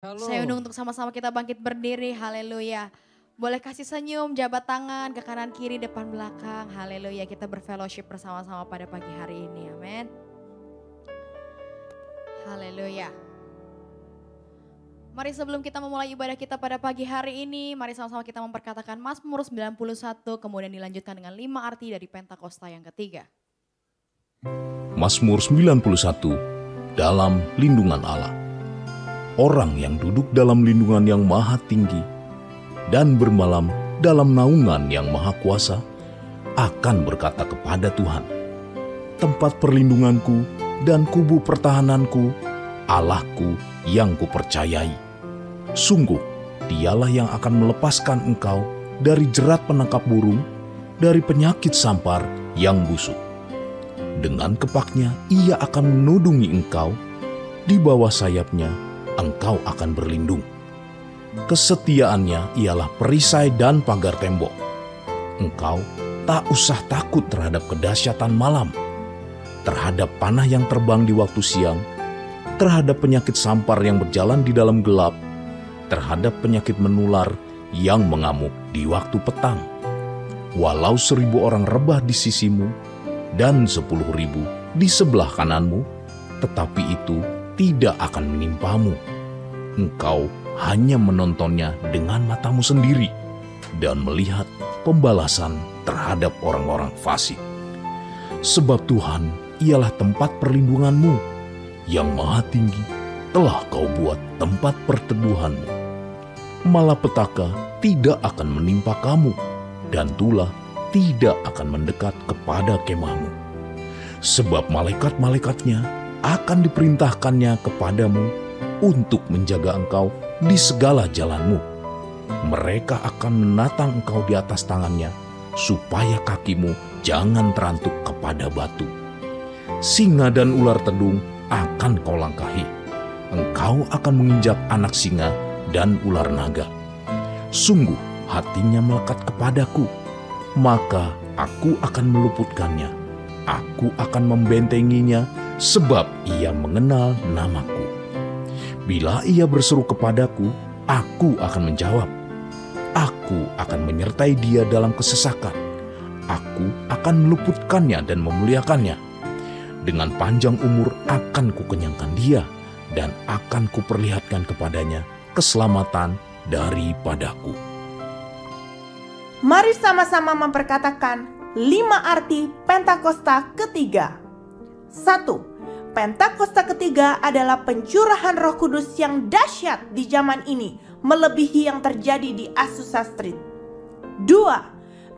Saya Halo. undang untuk sama-sama kita bangkit berdiri, haleluya. Boleh kasih senyum, jabat tangan ke kanan kiri, depan belakang, haleluya. Kita berfellowship bersama-sama pada pagi hari ini, amin. Haleluya. Mari sebelum kita memulai ibadah kita pada pagi hari ini, mari sama-sama kita memperkatakan Mazmur 91, kemudian dilanjutkan dengan 5 arti dari Pentakosta yang ketiga. Mazmur 91, dalam lindungan Allah. Orang yang duduk dalam lindungan yang maha tinggi dan bermalam dalam naungan yang maha kuasa akan berkata kepada Tuhan, tempat perlindunganku dan kubu pertahananku, Allahku yang kupercayai. Sungguh, dialah yang akan melepaskan engkau dari jerat penangkap burung, dari penyakit sampar yang busuk. Dengan kepaknya ia akan menudungi engkau, di bawah sayapnya engkau akan berlindung. Kesetiaannya ialah perisai dan pagar tembok. Engkau tak usah takut terhadap kedahsyatan malam, terhadap panah yang terbang di waktu siang, terhadap penyakit sampar yang berjalan di dalam gelap, terhadap penyakit menular yang mengamuk di waktu petang. Walau 1.000 orang rebah di sisimu dan 10.000 di sebelah kananmu, tetapi itu tidak akan menimpamu. Engkau hanya menontonnya dengan matamu sendiri dan melihat pembalasan terhadap orang-orang fasik. Sebab Tuhan ialah tempat perlindunganmu, yang maha tinggi telah kau buat tempat perteduhanmu. Malapetaka tidak akan menimpa kamu, dan tulah tidak akan mendekat kepada kemahmu. Sebab malaikat-malaikatnya akan diperintahkannya kepadamu untuk menjaga engkau di segala jalanmu. Mereka akan menatang engkau di atas tangannya, supaya kakimu jangan terantuk kepada batu. Singa dan ular tedung akan kau langkahi. Engkau akan menginjak anak singa dan ular naga. Sungguh hatinya melekat kepadaku, maka aku akan meluputkannya. Aku akan membentenginya, sebab ia mengenal namaku. Bila ia berseru kepadaku, aku akan menjawab. Aku akan menyertai dia dalam kesesakan. Aku akan meluputkannya dan memuliakannya. Dengan panjang umur akan kukenyangkan dia, dan akan kuperlihatkan kepadanya keselamatan daripadaku. Mari sama-sama memperkatakan 5 arti Pentakosta ketiga. 1. Pentakosta ketiga adalah pencurahan Roh Kudus yang dahsyat di zaman ini, melebihi yang terjadi di Azusa Street. 2.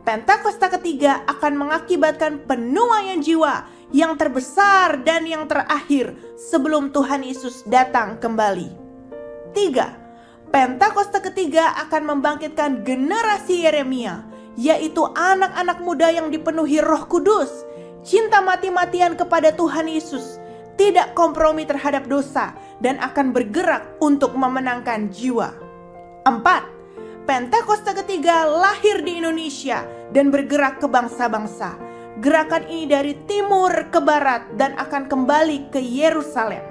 Pentakosta ketiga akan mengakibatkan penuaian jiwa yang terbesar dan yang terakhir sebelum Tuhan Yesus datang kembali. 3. Pentakosta ketiga akan membangkitkan generasi Yeremia, yaitu anak-anak muda yang dipenuhi Roh Kudus, cinta mati-matian kepada Tuhan Yesus, tidak kompromi terhadap dosa, dan akan bergerak untuk memenangkan jiwa. 4. Pentakosta ketiga lahir di Indonesia dan bergerak ke bangsa-bangsa. Gerakan ini dari timur ke barat dan akan kembali ke Yerusalem.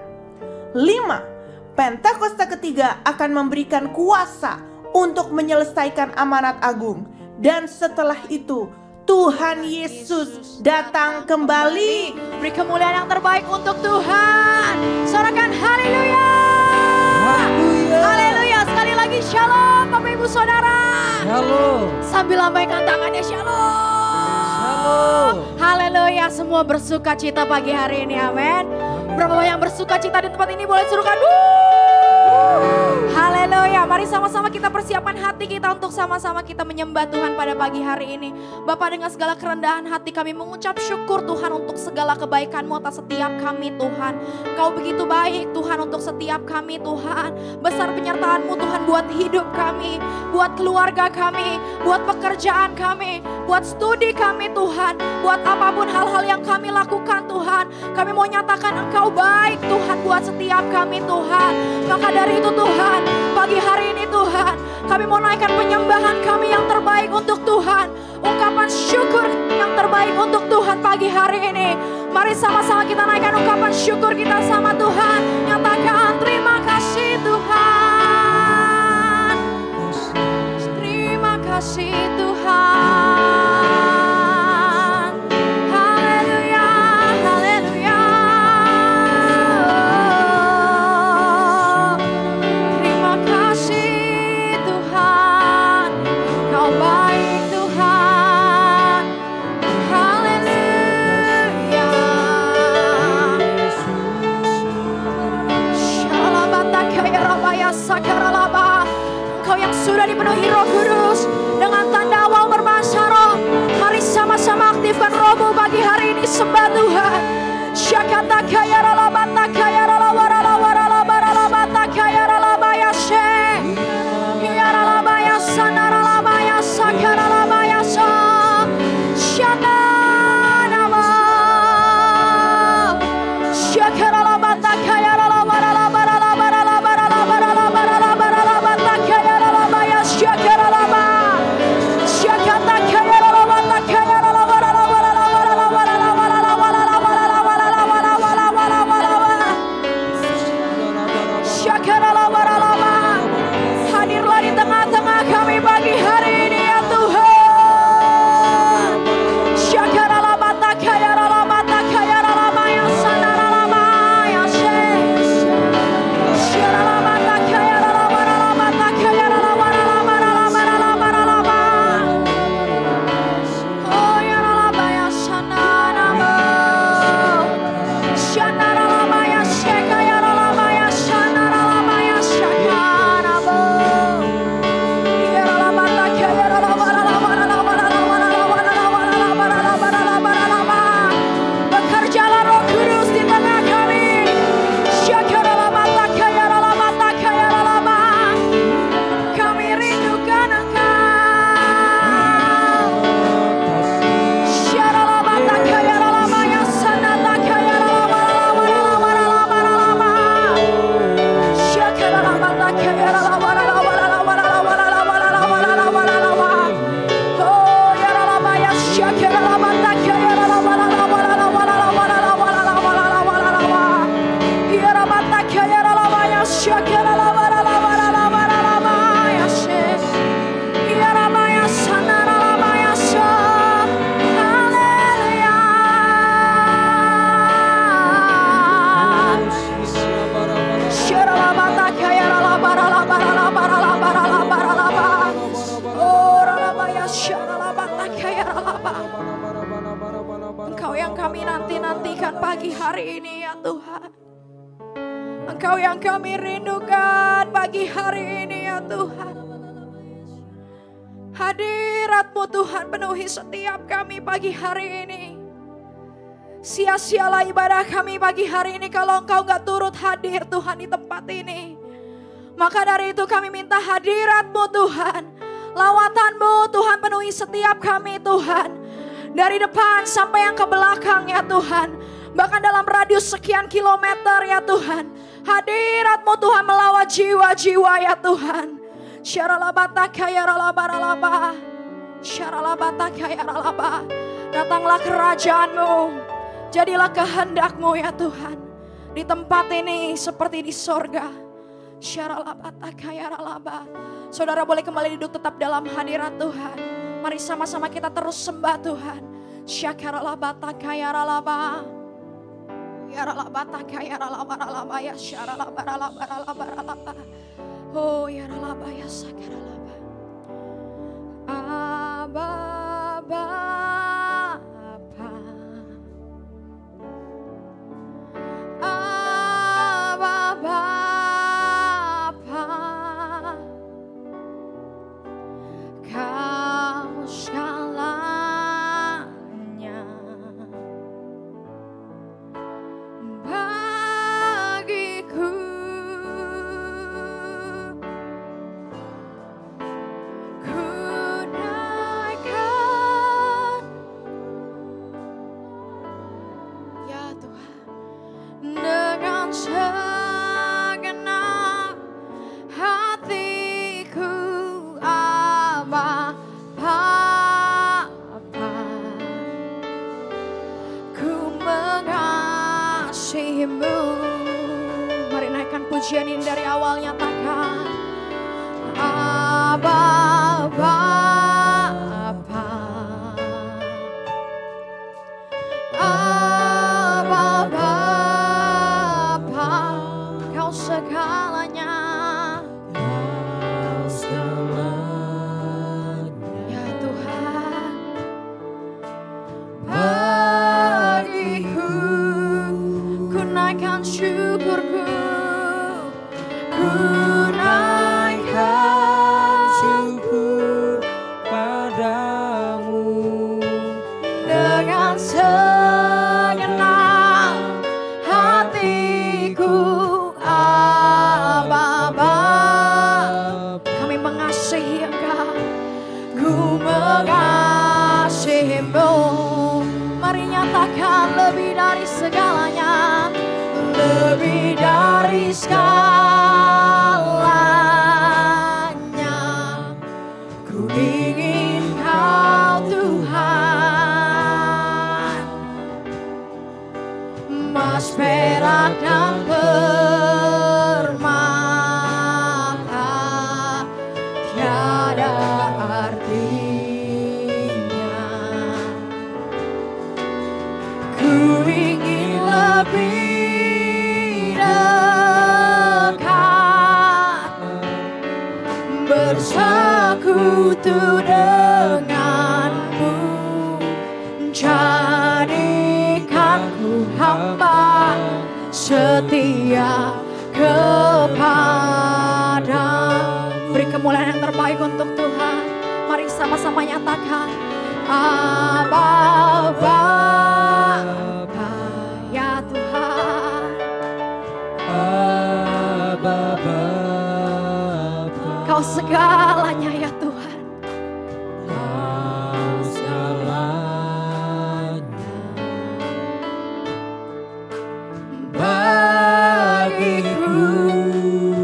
5. Pentakosta ketiga akan memberikan kuasa untuk menyelesaikan amanat agung. Dan setelah itu Tuhan Yesus datang kembali. Beri kemuliaan yang terbaik untuk Tuhan. Sorakan haleluya. Haleluya. Sekali lagi shalom Bapak Ibu Saudara. Shalom. Sambil lambaikan tangannya shalom. Haleluya. Semua bersuka cita pagi hari ini, amin. Berapa yang bersuka cita di tempat ini boleh suruhkan haleluya. Mari sama-sama kita persiapkan hati kita untuk sama-sama kita menyembah Tuhan pada pagi hari ini. Bapak, dengan segala kerendahan hati kami mengucap syukur Tuhan untuk segala kebaikan-Mu atas setiap kami Tuhan. Kau begitu baik Tuhan untuk setiap kami Tuhan. Besar penyertaan-Mu Tuhan buat hidup kami, buat keluarga kami, buat pekerjaan kami, buat studi kami Tuhan, buat apapun hal-hal yang kami lakukan Tuhan. Kami mau nyatakan Engkau baik Tuhan buat setiap kami Tuhan. Maka dari itu Tuhan, pagi hari ini Tuhan, kami mau naikkan penyembahan kami yang terbaik untuk Tuhan. Ungkapan syukur yang terbaik untuk Tuhan pagi hari ini. Mari sama-sama kita naikkan ungkapan syukur kita sama Tuhan. Nyatakan terima kasih Tuhan. sakaralaba. Engkau yang sudah dipenuhi Roh Kudus dengan tanda awal bermasa roh. Mari sama-sama aktifkan rohmu pagi hari ini, sembah Tuhan. Syakata kaya ralabata kaya ralawaralawaralabaralabata kaya ralabaya she. Ya ralabaya sana ralabaya sakaralabaya sa. Syana nama. Syakaralabata kaya ralawaralabaralabaralabaralabaralabaralabaralabata kaya ralabaya syakaralaba. Syakata kaya ralabata kaya hadirlah di tengah-tengah kami pagi hari ini ya Tuhan. Syakaralabata kaya ralabata kaya ralamaya sanaralamaya she. Syaralabata kaya ralawaralabata kaya ralawaralabaralabaralabaralaba. Oh ya ralabaya sanarama. Syanaralamaya she kaya ralamaya sanaralamaya syakarabo. Ya ralabata kaya ralawaralabaralabaralabaralabaralabaralabaralabaralabaralaba. Bekerjalah Roh Kudus di tengah kami. Syakaralabata kaya ralabata kaya ralaba. Kami rindukan Engkau. Syaralabata kaya ralamaya sanata kaya ralawaralabaralabaralabaralaba. Syakaralabata kaya ralawaralabaralabaralabaralabaralabaralabaralaba. Oh ya ralabaya syakaralabata kaya ralawaralabaralabaralabaralabaralabaralabaralaba. Ya rabata kaya ralabaya syakaralabarabaralabaralabaralaba ya she. Ya rabaya sanaralabaya sa. Haleluya. Syaralabata kaya ralabaralabaralabaralabaralabaralabaralaba. Oh ralabaya syaralabata kaya ralaba. Engkau yang kami nanti-nantikan pagi hari ini ya Tuhan. Engkau yang kami rindukan pagi hari ini ya Tuhan. Hadirat-Mu Tuhan penuhi setiap kami pagi hari ini. Sia-sialah ibadah kami pagi hari ini kalau Engkau gak turut hadir Tuhan di tempat ini. Maka dari itu kami minta hadirat-Mu Tuhan. Lawatan-Mu Tuhan penuhi setiap kami Tuhan. Dari depan sampai yang ke belakang ya Tuhan. Bahkan dalam radius sekian kilometer ya Tuhan. Hadirat-Mu Tuhan melawat jiwa-jiwa ya Tuhan. Syaralabata kaya ralabaralaba. Syaralabata kaya ralaba. Datanglah kerajaan-Mu. Jadilah kehendak-Mu ya Tuhan. Di tempat ini seperti di sorga. Syaralabata kaya ralaba. Saudara boleh kembali duduk tetap dalam hadirat Tuhan. Mari sama-sama kita terus sembah Tuhan. Syakaralabata kaya ralaba. Ya ralabata kaya ralabaralaba ya syaralabaralabaralabaralaba. Oh ya ralaba ya sakaralaba. Abba Bapa. Abba Bapa. Kau segalanya bagiku. Ku naikkan ya Tuhan dengan segenap hatiku. Abba Bapa, ku mengasihimu. Mari naikkan pujian ini dari awal, nyatakan Abba Bapa. Abba Bapa, kau segalanya. Ya Tuhan, bagiku ku naikkan syukurku. Ku ku mengasihimu. Mari nyatakan lebih dari segalanya, lebih dari segalanya. Ku ingin Kau Tuhan, emas, perak, dan permata tiada artinya. Ku ingin lebih dekat, bersekutu denganmu, jadikanku hamba setia kepada. Beri kemuliaan yang terbaik untuk Tuhan. Mari sama-sama nyatakan, Abba Bapa, ya Tuhan. Abba Bapa, Kau segalanya ya Tuhan. Kau segalanya bagiku.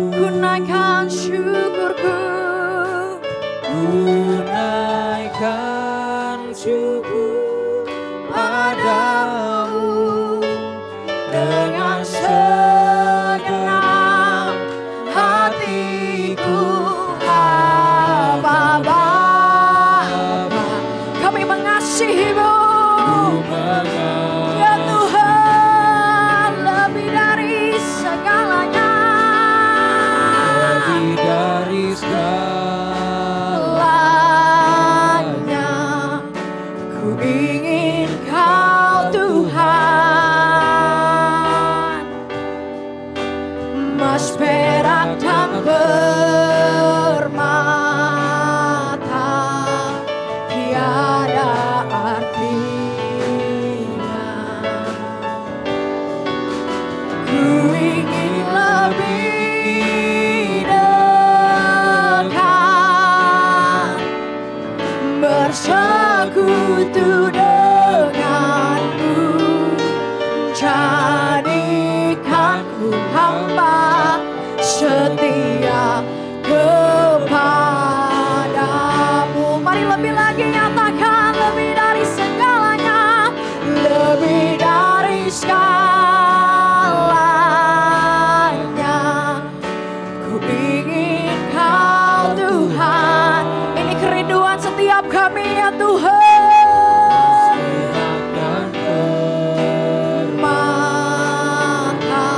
Ku naikkan syukurku, Ku naikkan syukur padamu dengan segenap hatiku. Abba Bapa, kami mengasihimu. Ya Tuhan, lebih dari segalanya, Lebih dari segalanya. Ku ingin Kau Tuhan, emas, perak, dan permata tiada artinya. Ku ingin lebih dekat, bersekutu denganmu, jadikanku hamba setia kepadamu. Mari lebih lagi nyatakan, lebih dari segalanya, lebih dari segalanya. Ku ingin Kau Tuhan. Ini kerinduan setiap kami ya Tuhan. dan Mata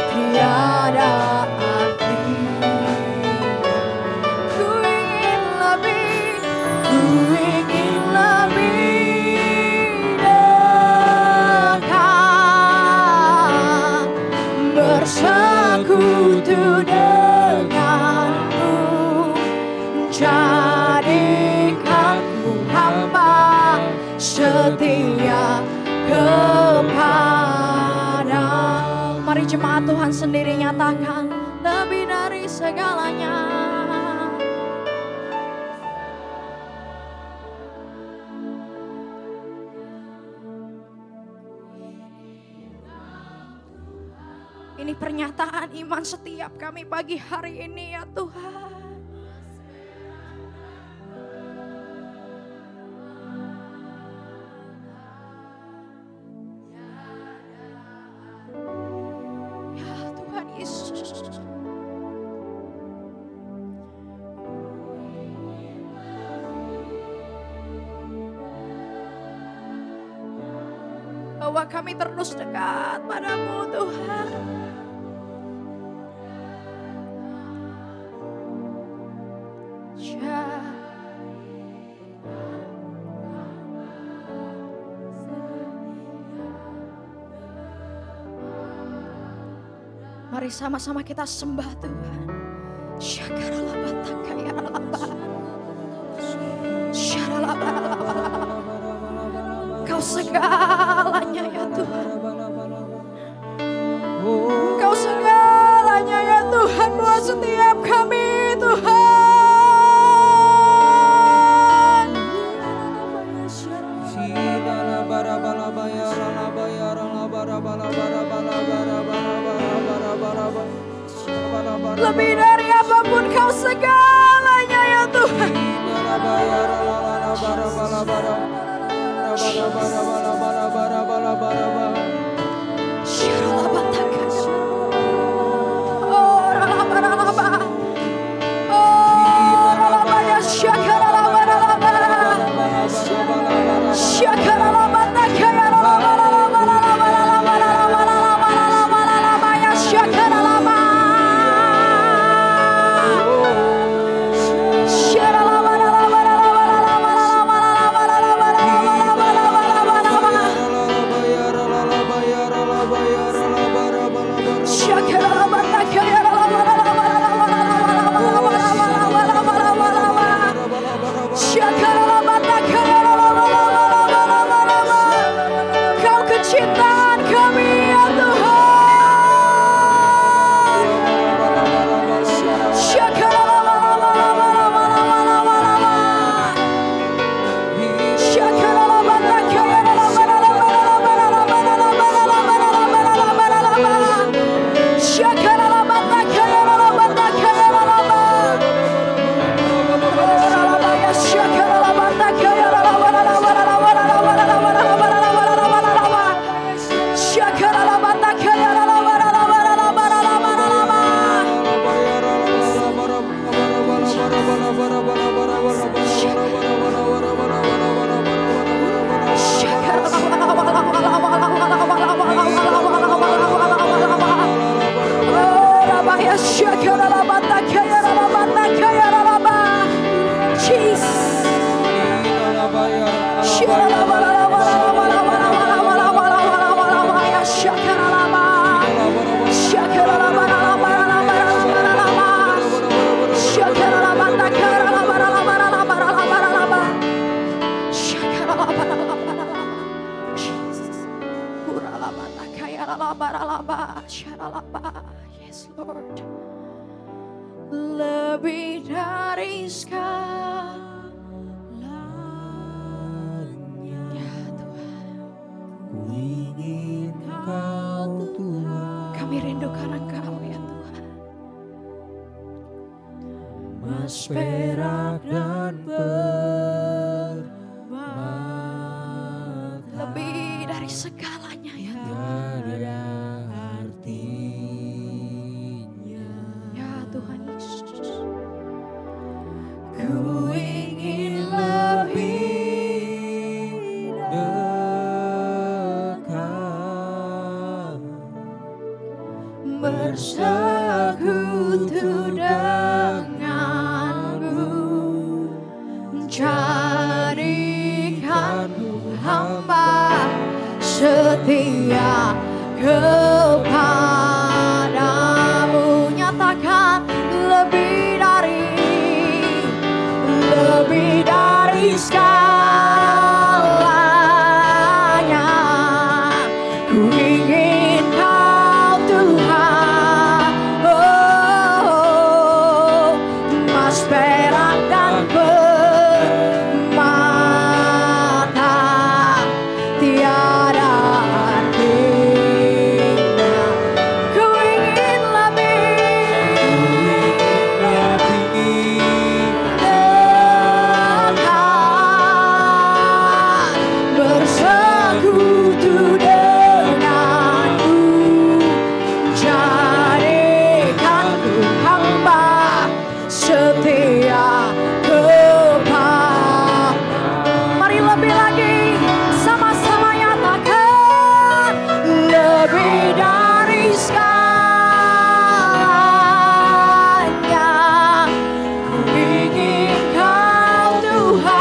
tiada artinya. Ku ingin lebih dekat, bersekutu denganmu, jadikanku hamba setia kepada. Mari jemaat Tuhan sendiri nyatakan, lebih dari segalanya. Ini pernyataan iman setiap kami pagi hari ini ya Tuhan. Ya Tuhan Yesus. Bahwa kami terus dekat padamu Tuhan. Mari sama-sama kita sembah Tuhan. Kau segalanya ya Tuhan. Kau segalanya ya Tuhan buat setiap kami Tuhan. Yes Lord. Lebih dari segalanya. Ya Tuhan. Ku ingin Kau Tuhan. Kami rindukan Engkau ya Tuhan. Emas, perak, dan permata. Lebih dari segalanya ya Tuhan. Tiada artinya. Ya Tuhan Yesus. Ku ingin lebih dekat, bersekutu denganmu, jadikanku hamba setia kepadamu. Nyatakan lebih dari segalanya. Ku ingin Kau Tuhan. Oh, emas, perak, dan permata tiada artinya. Ku ingin lebih dekat, bersekutu denganmu, jadikanku hamba setia kepadamu. Mari lebih lagi, sama-sama nyatakan lebih dari segalanya. Ku ingin Kau Tuhan,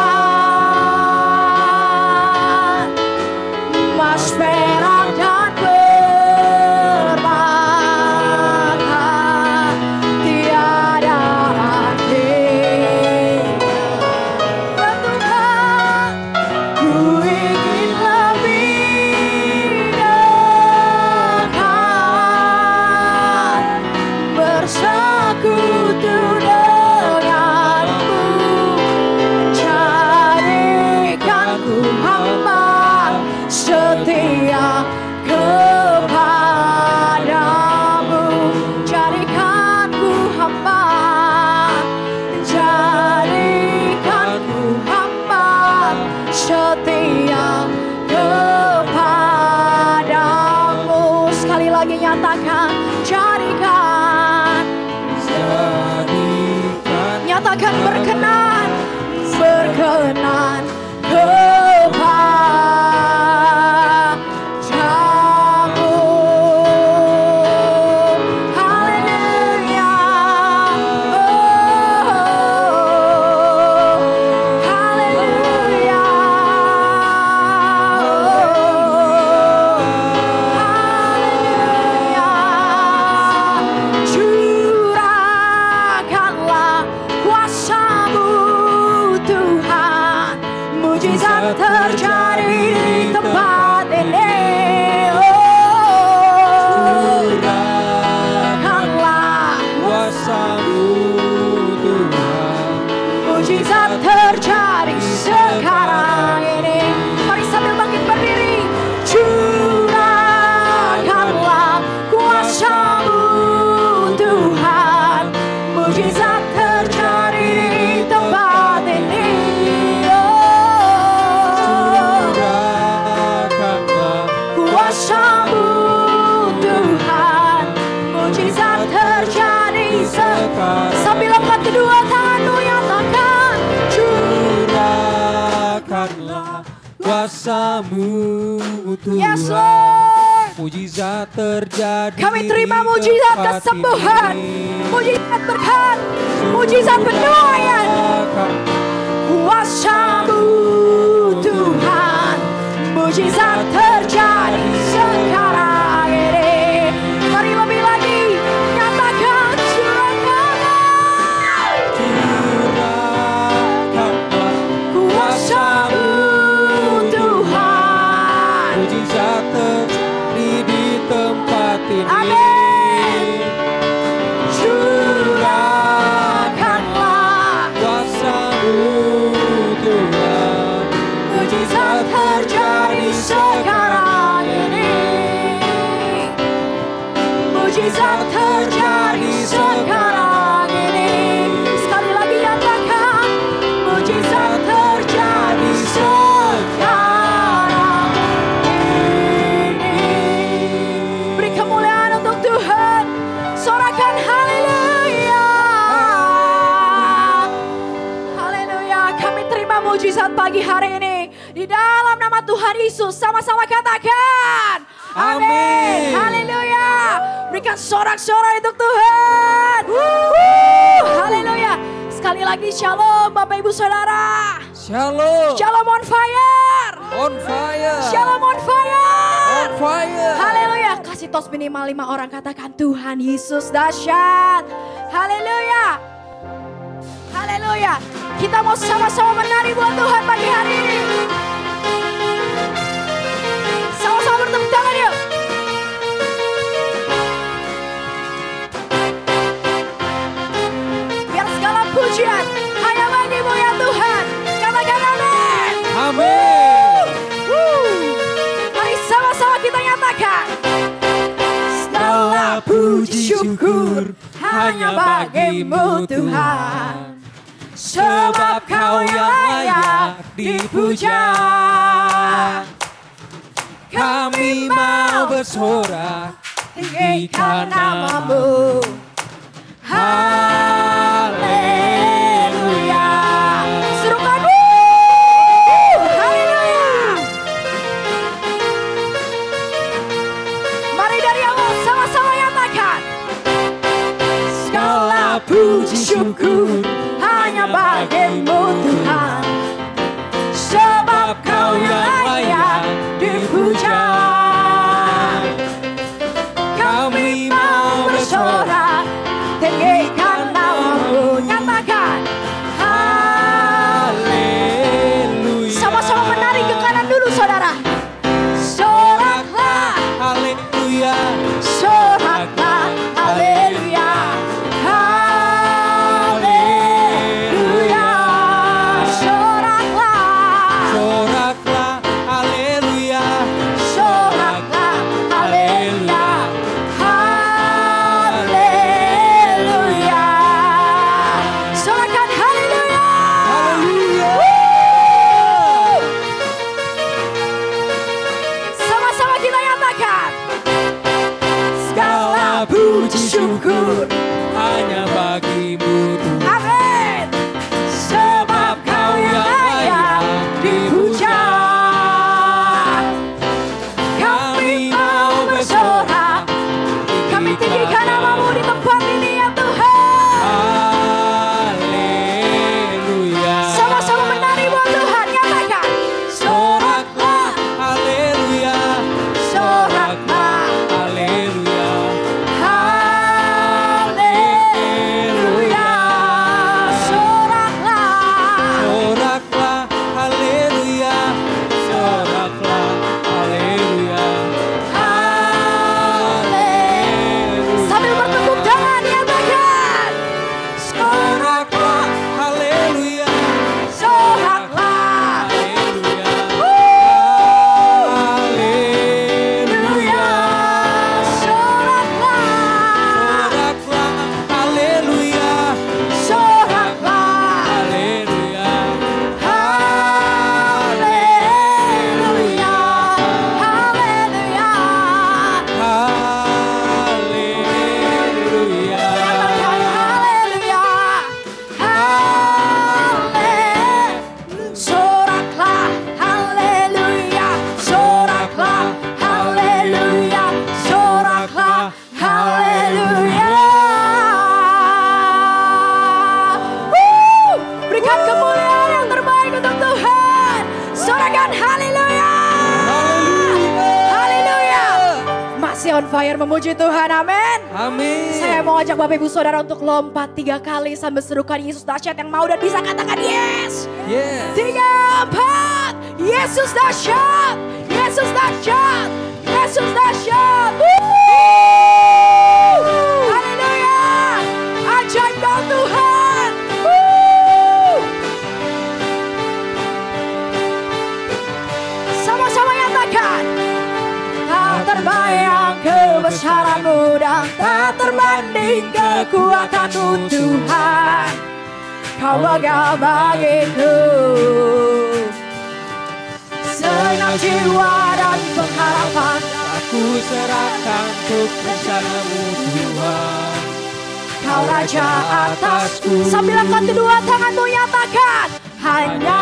emas, perak, dan permata tiada artinya. Ya Tuhan, ku ingin lebih dekat, bersekutu denganmu, jadikanku hamba setia kepadamu. Jadikanku hamba, jadikanku hamba setia kepadamu. Sekali lagi nyatakan, jadikan, nyatakan berkenan kepadamu. Haleluya. Oh, haleluya. Haleluya. Curahkanlah kuasa-Mu Tuhan, mujizat terjadi di tempat ini. Curahkanlah kuasa-Mu Tuhan. mujizat terjadi sekarang ini. Mari sambil bangkit berdiri. Curahkanlah kuasa-Mu Tuhan, mujizat terjadi di tempat ini. Curahkanlah Kuasa-Mu Tuhan, mujizat terjadi sekarang. Sambil angkat kedua tanganmu, nyatakan curahkanlah kuasa-Mu Tuhan. Yes Lord. Mujizat terjadi. Kami terima di mujizat tempat kesembuhan, ini. mujizat berkat, mujizat penuaian. Kuasa-Mu Tuhan, mujizat terjadi sekarang ini. Mari lebih lagi, nyatakan curahkanlah kuasa-Mu Tuhan. mujizat terjadi di tempat ini. Amin. pagi hari ini. Di dalam nama Tuhan Yesus, sama-sama katakan. Amin. Haleluya. Berikan sorak-sorai untuk Tuhan. Haleluya. Sekali lagi shalom Bapak Ibu Saudara. Shalom. Shalom on fire. On fire. Shalom on fire. On fire. Haleluya. Kasih tos minimal 5 orang, katakan Tuhan Yesus dahsyat. Haleluya. Haleluya. Kita mau sama-sama menari buat Tuhan pagi hari ini. Sama-sama bertepuk tangan yuk. Biar segala pujian hanya bagi-Mu ya Tuhan. Katakan amin. Amin. Mari sama-sama kita nyatakan. Segala puji syukur hanya bagi-Mu Tuhan. Sebab Kau yang layak dipuja. Kami mau bersorak Tinggikan nama-Mu. Haleluya. Serukan. Haleluya. Mari dari awal sama-sama nyatakan. Segala puji syukur hanya bagi-Mu Tuhan. Sebab Kau yang layak dipuja. Kami mau bersorak tinggikan nama-Mu. Nyatakan haleluya. Sama-sama menari ke kanan dulu saudara. Soraklah Haleluya. soraklah haleluya. Haleluya. Soraklah. Soraklah haleluya. Soraklah haleluya. Haleluya. Sorakan haleluya. Haleluya. Sama-sama kita nyatakan. Segala puji syukur hanya bagi-Mu Tuhan. amin. Sebab Kau yang layak dipuja. Kami mau bersorak. Kami tinggikan nama-Mu di tempat ini ya Tuhan. Haleluya. Sama-sama menari buat Tuhan. Nyatakan. Soraklah. Haleluya. Soraklah. Haleluya. Haleluya. Soraklah. Soraklah haleluya. Soraklah haleluya. Haleluya. Sambil bertepuk tangan nyatakan. Soraklah haleluya. Soraklah. Haleluya. Haleluya. Soraklah. Soraklah haleluya. Soraklah. Haleluya. Haleluya. Haleluya. Haleluya. Katakan haleluya. Soraklah haleluya. Soraklah haleluya. Soraklah haleluya. Berikan kemuliaan yang terbaik untuk Tuhan. Sorakan haleluya. Haleluya. Masih on fire memuji Tuhan, amin. Amin. Saya mau ajak Bapak Ibu Saudara untuk lompat 3 kali sambil serukan Yesus dahsyat. Yang mau dan bisa katakan yes. Yes. 3, 4. Yesus dahsyat. Yesus dahsyat. Yesus dahsyat. Haleluya. Ajaib kau Tuhan. Sama-sama nyatakan. Tak terbayang kebesaran-Mu dan tak terbanding kekuatan-Mu Tuhan. Kau bagai bagiku segenap jiwa dan pengharapan. Aku serahkan untuk rencana-Mu Tuhan. Kau Raja atasku. Sambil angkat kedua tanganmu nyatakan. Hanya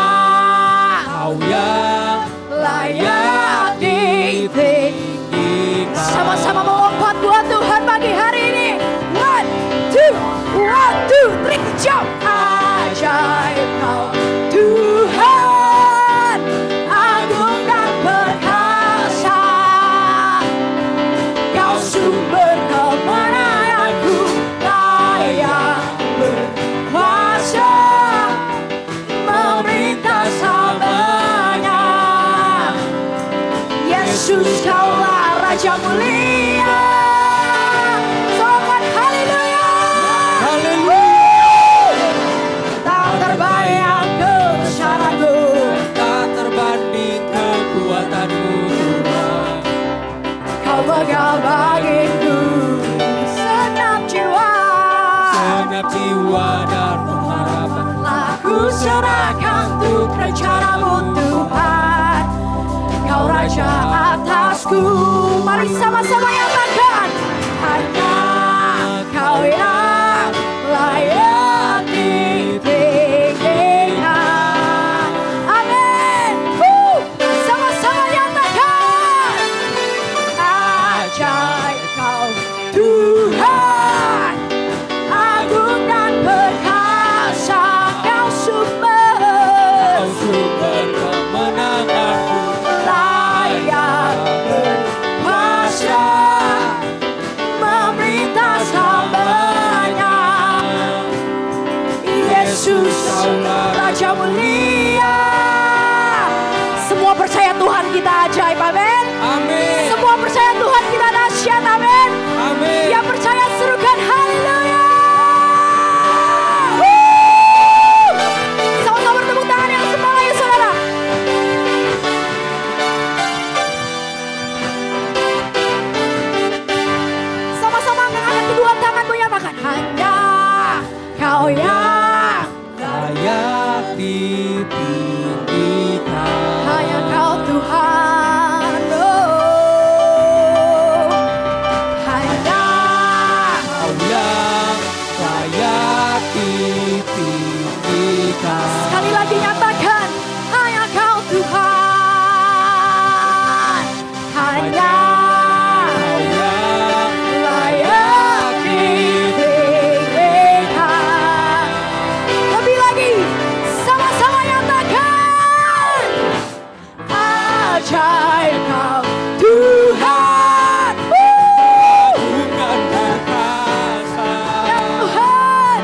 layak ditinggikan. Sama-sama melompat buat Tuhan pagi hari ini. 1, 2, 3, jump. Ajaib Kau Tuhan, agung dan perkasa. Kau sumber kemenanganku, layak berkuasa, memerintah selamanya. Yesus Kaulah Raja mulia. Sobat haleluya. Tak terbayang kebesaran-Mu, Tak terbanding kekuatan-Mu Tuhan. Kau megah bagiku senap jiwa. Segenap jiwa dan pengharapan. Telah ku serahkan untuk rencana-Mu Tuhan. Kau Raja atasku. Mari sama-sama nyatakan, hanya Kau yang layak ditinggikan. Amin. Sama-sama nyatakan, ajaib Kau Tuhan, agung dan perkasa. Kau sumber Kemenanganku, layak berkuasa, memerintah selamanya. Yesus Raja mulia. Semua percaya Tuhan kita ajaib, amin. amin. Semua percaya Tuhan kita dahsyat, amin. Amin. Yang percaya serukan haleluya. Sama-sama bertepuk tangan yang semangat ya saudara. Sama-sama angkat kedua tangan menyatakan, hanya Kau yang Layak ditinggikan. hanya Kau Tuhan. Hanya Kau yang layak ditinggikan. sekali lagi nyatakan, hanya Kau Tuhan. Hanya Kau yang layak ditinggikan. Lebih lagi, sama-sama nyatakan, ajaib Kau Tuhan. bukan perkasa. Ya Tuhan,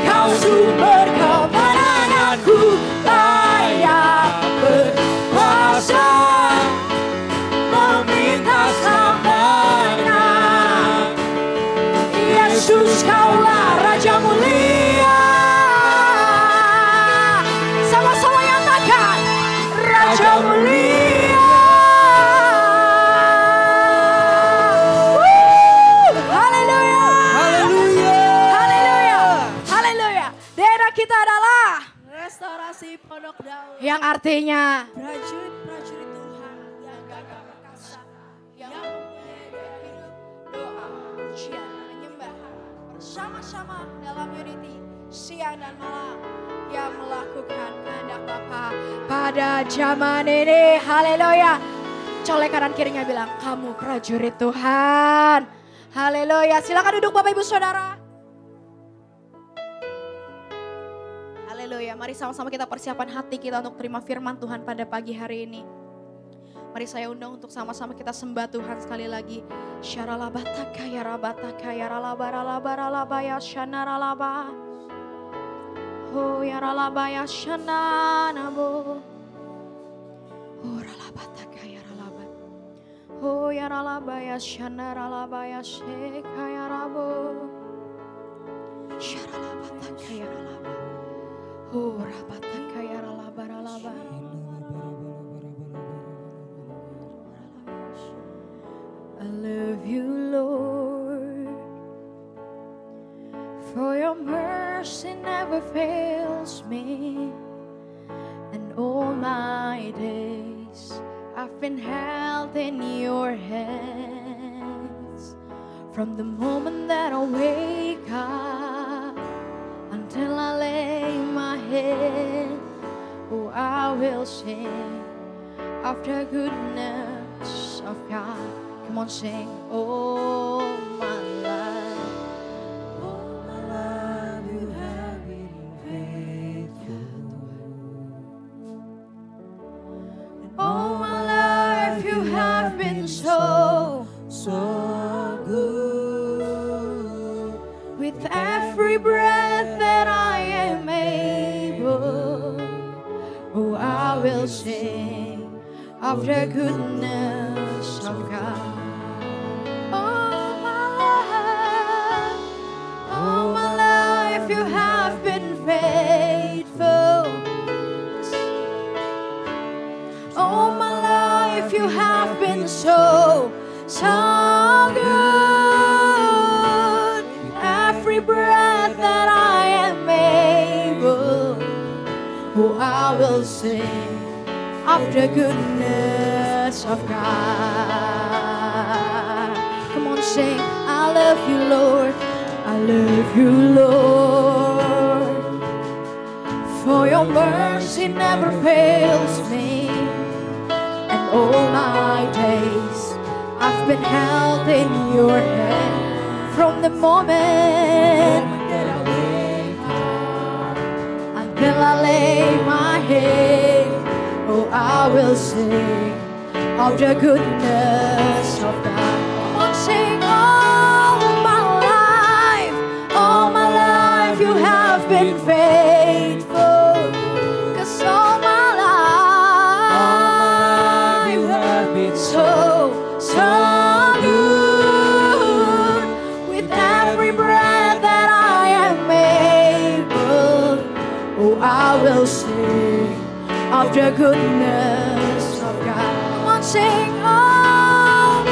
Kau sumber kemenanganku, layak berkuasa, memerintah selamanya. Yesus Kaulah Raja mulia. Sama-sama nyatakan, Raja mulia. Haleluya. Haleluya. Haleluya. Daerah kita adalah Restorasi Pondok Daun. yang artinya Prajurit-prajurit Tuhan yang gagah perkasa, yang mempunyai daya hidup, doa, pujian, penyembahan bersama-sama dalam unity siang dan malam yang melakukan kehendak Bapa pada zaman ini. Haleluya. Colek kanan kirinya bilang, kamu prajurit Tuhan. Haleluya. Silakan duduk Bapak Ibu Saudara. Haleluya. Mari sama-sama kita persiapan hati kita untuk terima firman Tuhan pada pagi hari ini. Mari saya undang untuk sama-sama kita sembah Tuhan sekali lagi. Syaralabataka ya rabataka ya ralabaralabaralabaya syanaralaba. Oh ya ralabaya syananabo. Oh ralabataka ya ralabat. Oh ya ralabaya syanaralabaya sekaya rabo. Syaralabataka ya ralaba. Oh rabataka ya ralabaralaba. I love you, Lord, for your mercy never fails me, and all my days I've been held in your hands. From the moment that I wake up until I lay my head, oh, I will sing of the goodness of God. Come on, sing. Oh, my life. All my life you have been faithful. All my life you have been so good. With every breath that I am able, oh, I will sing of the goodness of God. All my life you have been faithful. All my life you have been so good. Every breath that I am able, oh, I will sing of the goodness of God. Come on, sing. I love you, Lord. I love you, Lord. For your mercy never fails me. And all my days I've been held in your hand. From the moment that I wake up until I lay my head, oh, I will sing of the goodness of God. Come on, sing. All my life you have been faithful. 'Cause all my life You have been so good. With every breath that I am able, oh, I will sing of the goodness of God. Come on, sing. All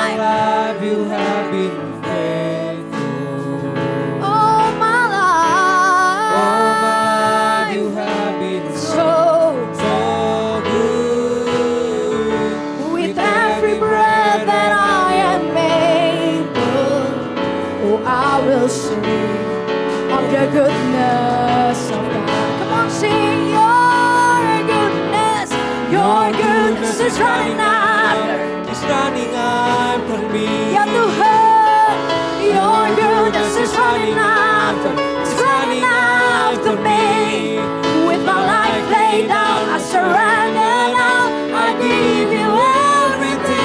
my life you have been faithful. all my life You have been so good. with every breath that I am able, oh, I will sing of the goodness of God. Come on, sing. Your goodness is running after. It's running after me. Ya Tuhan, your goodness is running after. It's running after me. With my life laid down, I surrender now. I give you everything.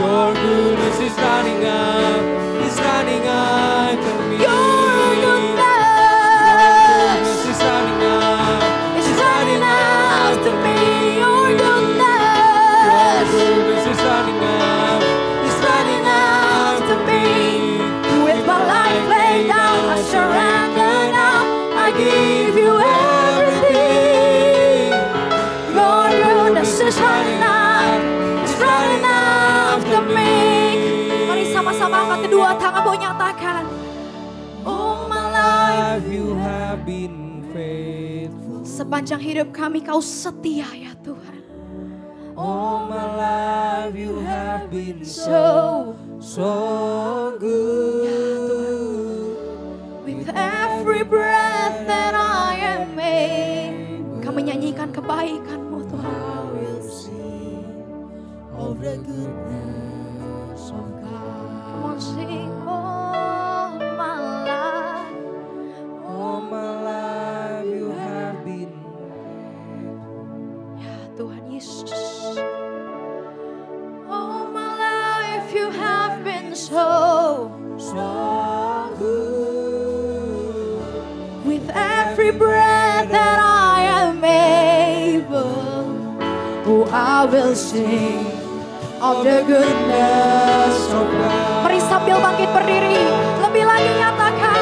Your goodness is running up. It's running after me. Your goodness is running up. is running after me. Your goodness Goodness is running up. It's running after me. With my life laid down, I surrender now. I give you everything. Your goodness is running out. It's running after me. Mari sama-sama angkat kedua tangan, mau nyatakan. All my life You have been faithful. sepanjang hidup kami kau setia ya Tuhan. All my life you have been So good. with every breath that I am made, kami nyanyikan kebaikan-Mu Tuhan. Of the goodness of God. Come on, sing. All my life, All my life you have been ya Tuhan Yesus. All my life you have been so good. with every breath that I am able, oh, I will sing of the goodness of God. Mari sambil bangkit berdiri, lebih lagi nyatakan.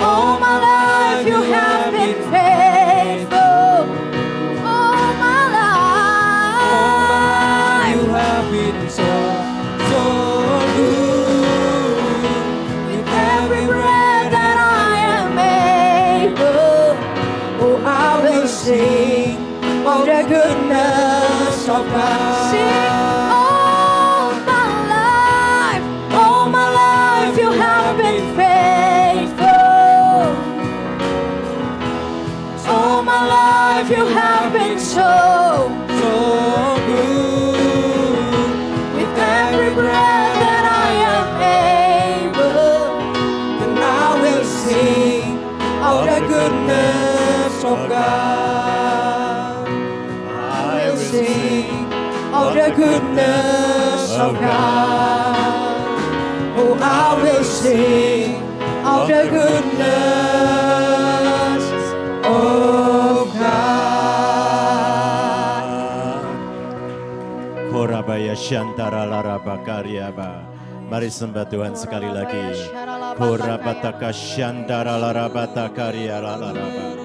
All my life you have been faithful. All my life You have been so good. with every breath that I am able, oh, I will sing of the goodness of God. Sing all of God. I will sing of the goodness of God. Oh, I will sing of the goodness of God. Korabaya Shantara Laraba Karyaba. Mari sembah Tuhan sekali lagi. Korabataka Shantara Larabata Karya Laraba.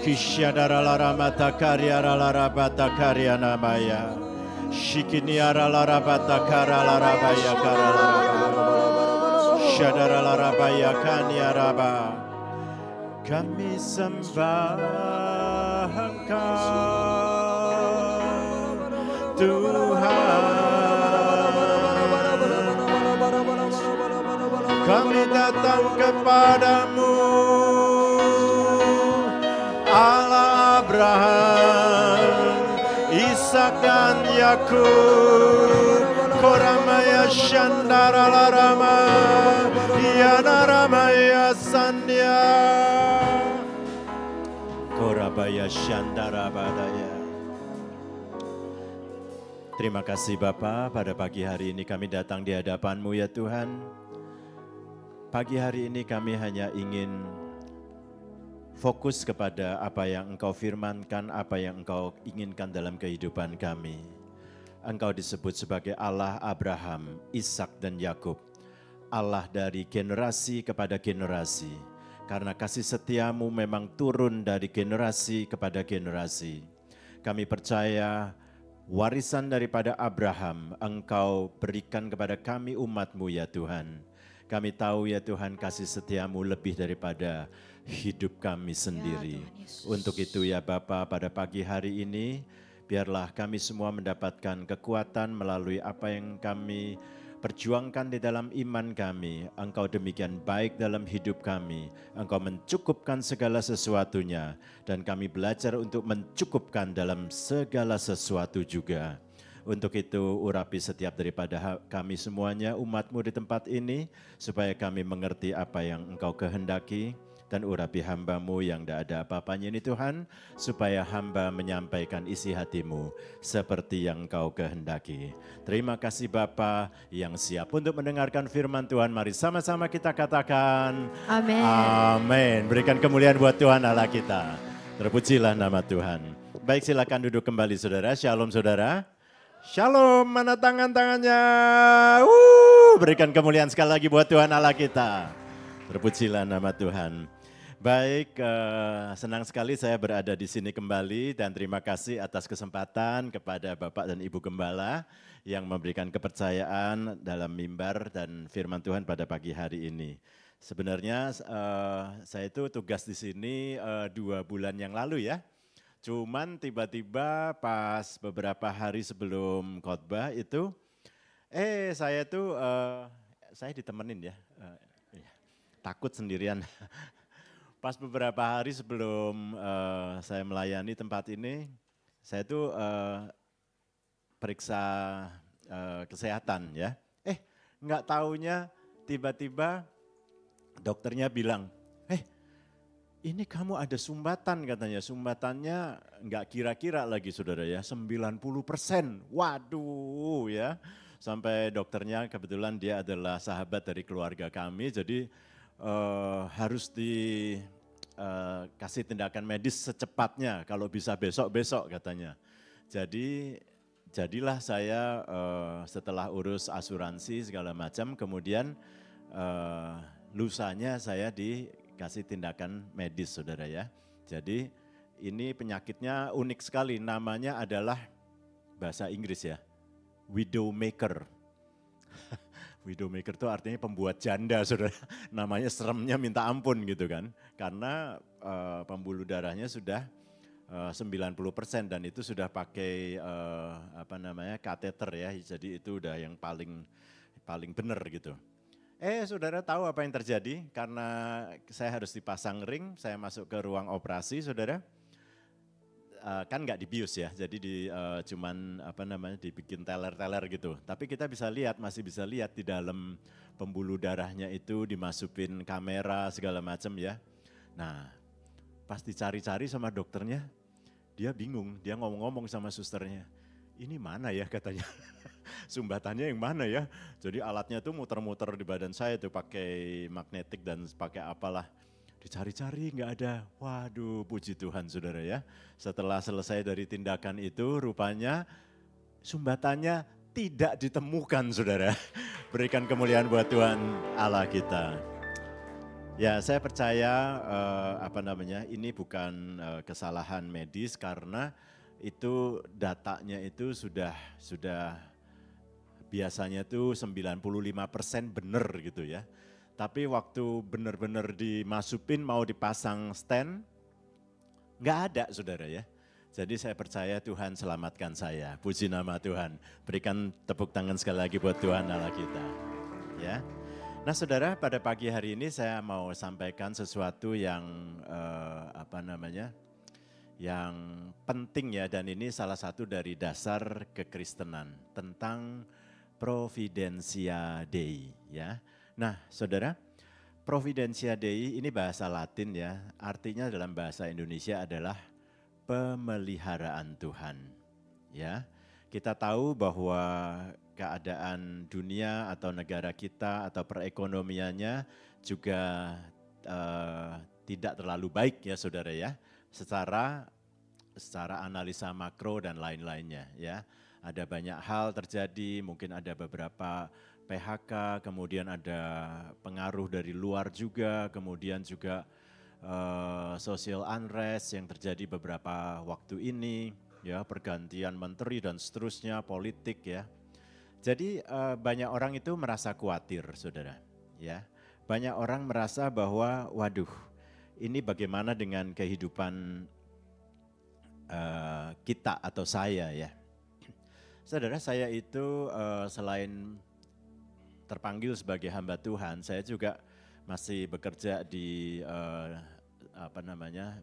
Kishyadara Laramata Karya Larabata Karya Namaya. Shikiniara Larabata Kara Larabaya Kara Laraba. Shadara Larabaya Kanya Raba. Kami sembah Engkau Tuhan. Kami datang kepadamu, Allah Abraham, Ishak dan Yakub. Koramaya Shandara Larama, Yanaramaya Sandya. Korabaya Shandara Badaya. Terima kasih Bapa, pada pagi hari ini kami datang di hadapan-Mu ya Tuhan. Pagi hari ini kami hanya ingin fokus kepada apa yang Engkau firmankan, apa yang Engkau inginkan dalam kehidupan kami. Engkau disebut sebagai Allah Abraham, Ishak dan Yakub. Allah dari generasi kepada generasi. Karena kasih setiamu memang turun dari generasi kepada generasi. Kami percaya warisan daripada Abraham Engkau berikan kepada kami umat-Mu ya Tuhan. Kami tahu ya Tuhan kasih setiamu lebih daripada hidup kami sendiri. Untuk itu ya Bapa, pada pagi hari ini biarlah kami semua mendapatkan kekuatan melalui apa yang kami perjuangkan di dalam iman kami. Engkau demikian baik dalam hidup kami. Engkau mencukupkan segala sesuatunya. Dan kami belajar untuk mencukupkan dalam segala sesuatu juga. Untuk itu urapi setiap daripada kami semuanya, umat-Mu di tempat ini, supaya kami mengerti apa yang Engkau kehendaki, dan urapi hamba-Mu yang tidak ada apa-apanya ini Tuhan, supaya hamba menyampaikan isi hati-Mu seperti yang Engkau kehendaki. Terima kasih Bapa yang siap untuk mendengarkan firman Tuhan. Mari sama-sama kita katakan, Amin. Amin. Berikan kemuliaan buat Tuhan Allah kita. Terpujilah nama Tuhan. Baik, silakan duduk kembali saudara. Shalom saudara. Shalom, mana tangan-tangannya? Berikan kemuliaan sekali lagi buat Tuhan Allah kita. Terpujilah nama Tuhan. Baik, senang sekali saya berada di sini kembali dan terima kasih atas kesempatan kepada Bapak dan Ibu Gembala yang memberikan kepercayaan dalam mimbar dan firman Tuhan pada pagi hari ini. Sebenarnya saya itu tugas di sini 2 bulan yang lalu ya. Cuman tiba-tiba pas beberapa hari sebelum khotbah itu, saya tuh saya ditemenin ya, takut sendirian. Pas beberapa hari sebelum saya melayani tempat ini, saya tuh periksa kesehatan ya. Nggak taunya tiba-tiba dokternya bilang, ini kamu ada sumbatan katanya, sumbatannya nggak kira-kira lagi saudara ya, 90%. Waduh ya, sampai dokternya kebetulan dia adalah sahabat dari keluarga kami, jadi harus dikasih tindakan medis secepatnya, kalau bisa besok-besok katanya. Jadilah saya setelah urus asuransi segala macam, kemudian lusanya saya dikasih tindakan medis saudara ya. Jadi ini penyakitnya unik sekali, namanya adalah bahasa Inggris ya, widowmaker. Widowmaker itu artinya pembuat janda saudara, namanya seremnya minta ampun gitu kan. Karena pembuluh darahnya sudah 90% dan itu sudah pakai kateter ya, jadi itu udah yang paling benar gitu. Saudara tahu apa yang terjadi? Karena saya harus dipasang ring, saya masuk ke ruang operasi, saudara. Kan nggak dibius ya, jadi cuman dibikin teler-teler gitu. Tapi kita masih bisa lihat di dalam pembuluh darahnya itu dimasukin kamera segala macam ya. Nah, pas dicari-cari sama dokternya, dia bingung, dia ngomong-ngomong sama susternya. Ini mana ya katanya, sumbatannya yang mana ya. Jadi alatnya tuh muter-muter di badan saya tuh pakai magnetik dan pakai apalah. Dicari-cari nggak ada, waduh puji Tuhan saudara ya. Setelah selesai dari tindakan itu rupanya sumbatannya tidak ditemukan saudara. Berikan kemuliaan buat Tuhan Allah kita. Ya saya percaya ini bukan kesalahan medis karena itu datanya itu sudah biasanya tuh 95% benar gitu ya. Tapi waktu benar-benar dimasukin mau dipasang stand, nggak ada saudara ya. Jadi saya percaya Tuhan selamatkan saya. Puji nama Tuhan. Berikan tepuk tangan sekali lagi buat Tuhan Allah kita. Ya. Nah saudara, pada pagi hari ini saya mau sampaikan sesuatu yang yang penting ya, dan ini salah satu dari dasar kekristenan tentang Providentia Dei ya. Nah saudara, Providentia Dei ini bahasa Latin ya, artinya dalam bahasa Indonesia adalah pemeliharaan Tuhan ya. Kita tahu bahwa keadaan dunia atau negara kita atau perekonomiannya juga tidak terlalu baik ya saudara ya. Secara analisa makro dan lain-lainnya ya. Ada banyak hal terjadi, mungkin ada beberapa PHK, kemudian ada pengaruh dari luar juga, kemudian juga social unrest yang terjadi beberapa waktu ini, ya pergantian menteri dan seterusnya, politik ya. Jadi banyak orang itu merasa khawatir saudara ya. Banyak orang merasa bahwa waduh, ini bagaimana dengan kehidupan kita atau saya ya. Saudara, saya itu selain terpanggil sebagai hamba Tuhan, saya juga masih bekerja di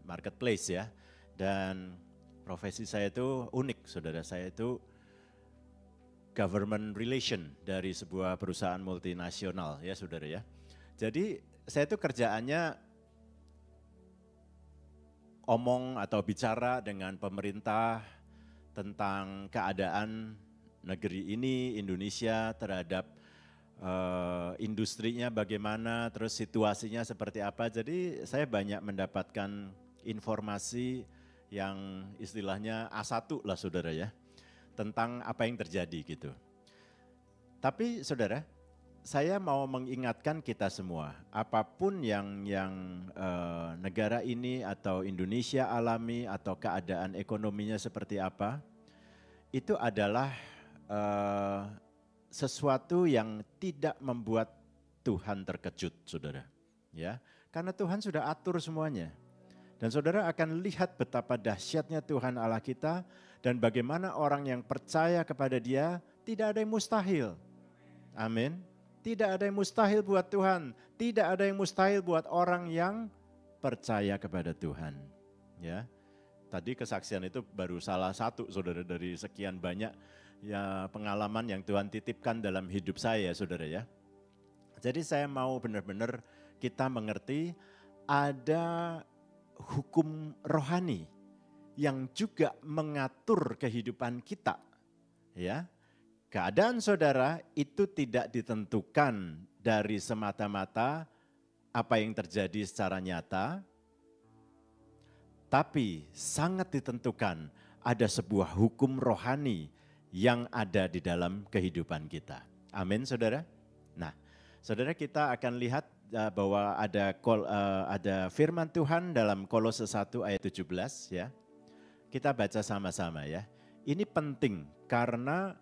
marketplace ya. Dan profesi saya itu unik saudara, saya itu government relation dari sebuah perusahaan multinasional ya saudara ya. Jadi saya itu kerjaannya omong atau bicara dengan pemerintah tentang keadaan negeri ini, Indonesia terhadap industrinya bagaimana, terus situasinya seperti apa. Jadi saya banyak mendapatkan informasi yang istilahnya A1 lah saudara ya, tentang apa yang terjadi gitu. Tapi saudara, saya mau mengingatkan kita semua, apapun yang negara ini atau Indonesia alami atau keadaan ekonominya seperti apa, itu adalah sesuatu yang tidak membuat Tuhan terkejut, saudara. Ya, karena Tuhan sudah atur semuanya. Dan saudara akan lihat betapa dahsyatnya Tuhan Allah kita dan bagaimana orang yang percaya kepada Dia tidak ada yang mustahil. Amin. Tidak ada yang mustahil buat Tuhan. Tidak ada yang mustahil buat orang yang percaya kepada Tuhan. Ya. Tadi kesaksian itu baru salah satu saudara dari sekian banyak ya pengalaman yang Tuhan titipkan dalam hidup saya saudara ya. Jadi saya mau benar-benar kita mengerti ada hukum rohani yang juga mengatur kehidupan kita. Ya. Keadaan saudara itu tidak ditentukan dari semata-mata apa yang terjadi secara nyata, tapi sangat ditentukan ada sebuah hukum rohani yang ada di dalam kehidupan kita. Amin saudara. Nah saudara, kita akan lihat bahwa ada firman Tuhan dalam Kolose 1 ayat 17 ya. Kita baca sama-sama ya. Ini penting karena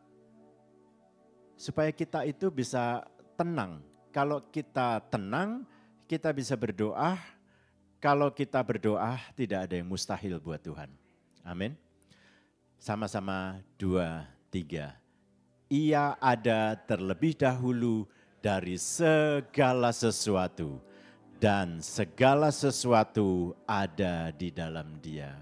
supaya kita itu bisa tenang. Kalau kita tenang, kita bisa berdoa. Kalau kita berdoa, tidak ada yang mustahil buat Tuhan. Amin. Sama-sama 2, 3. Ia ada terlebih dahulu dari segala sesuatu, dan segala sesuatu ada di dalam Dia.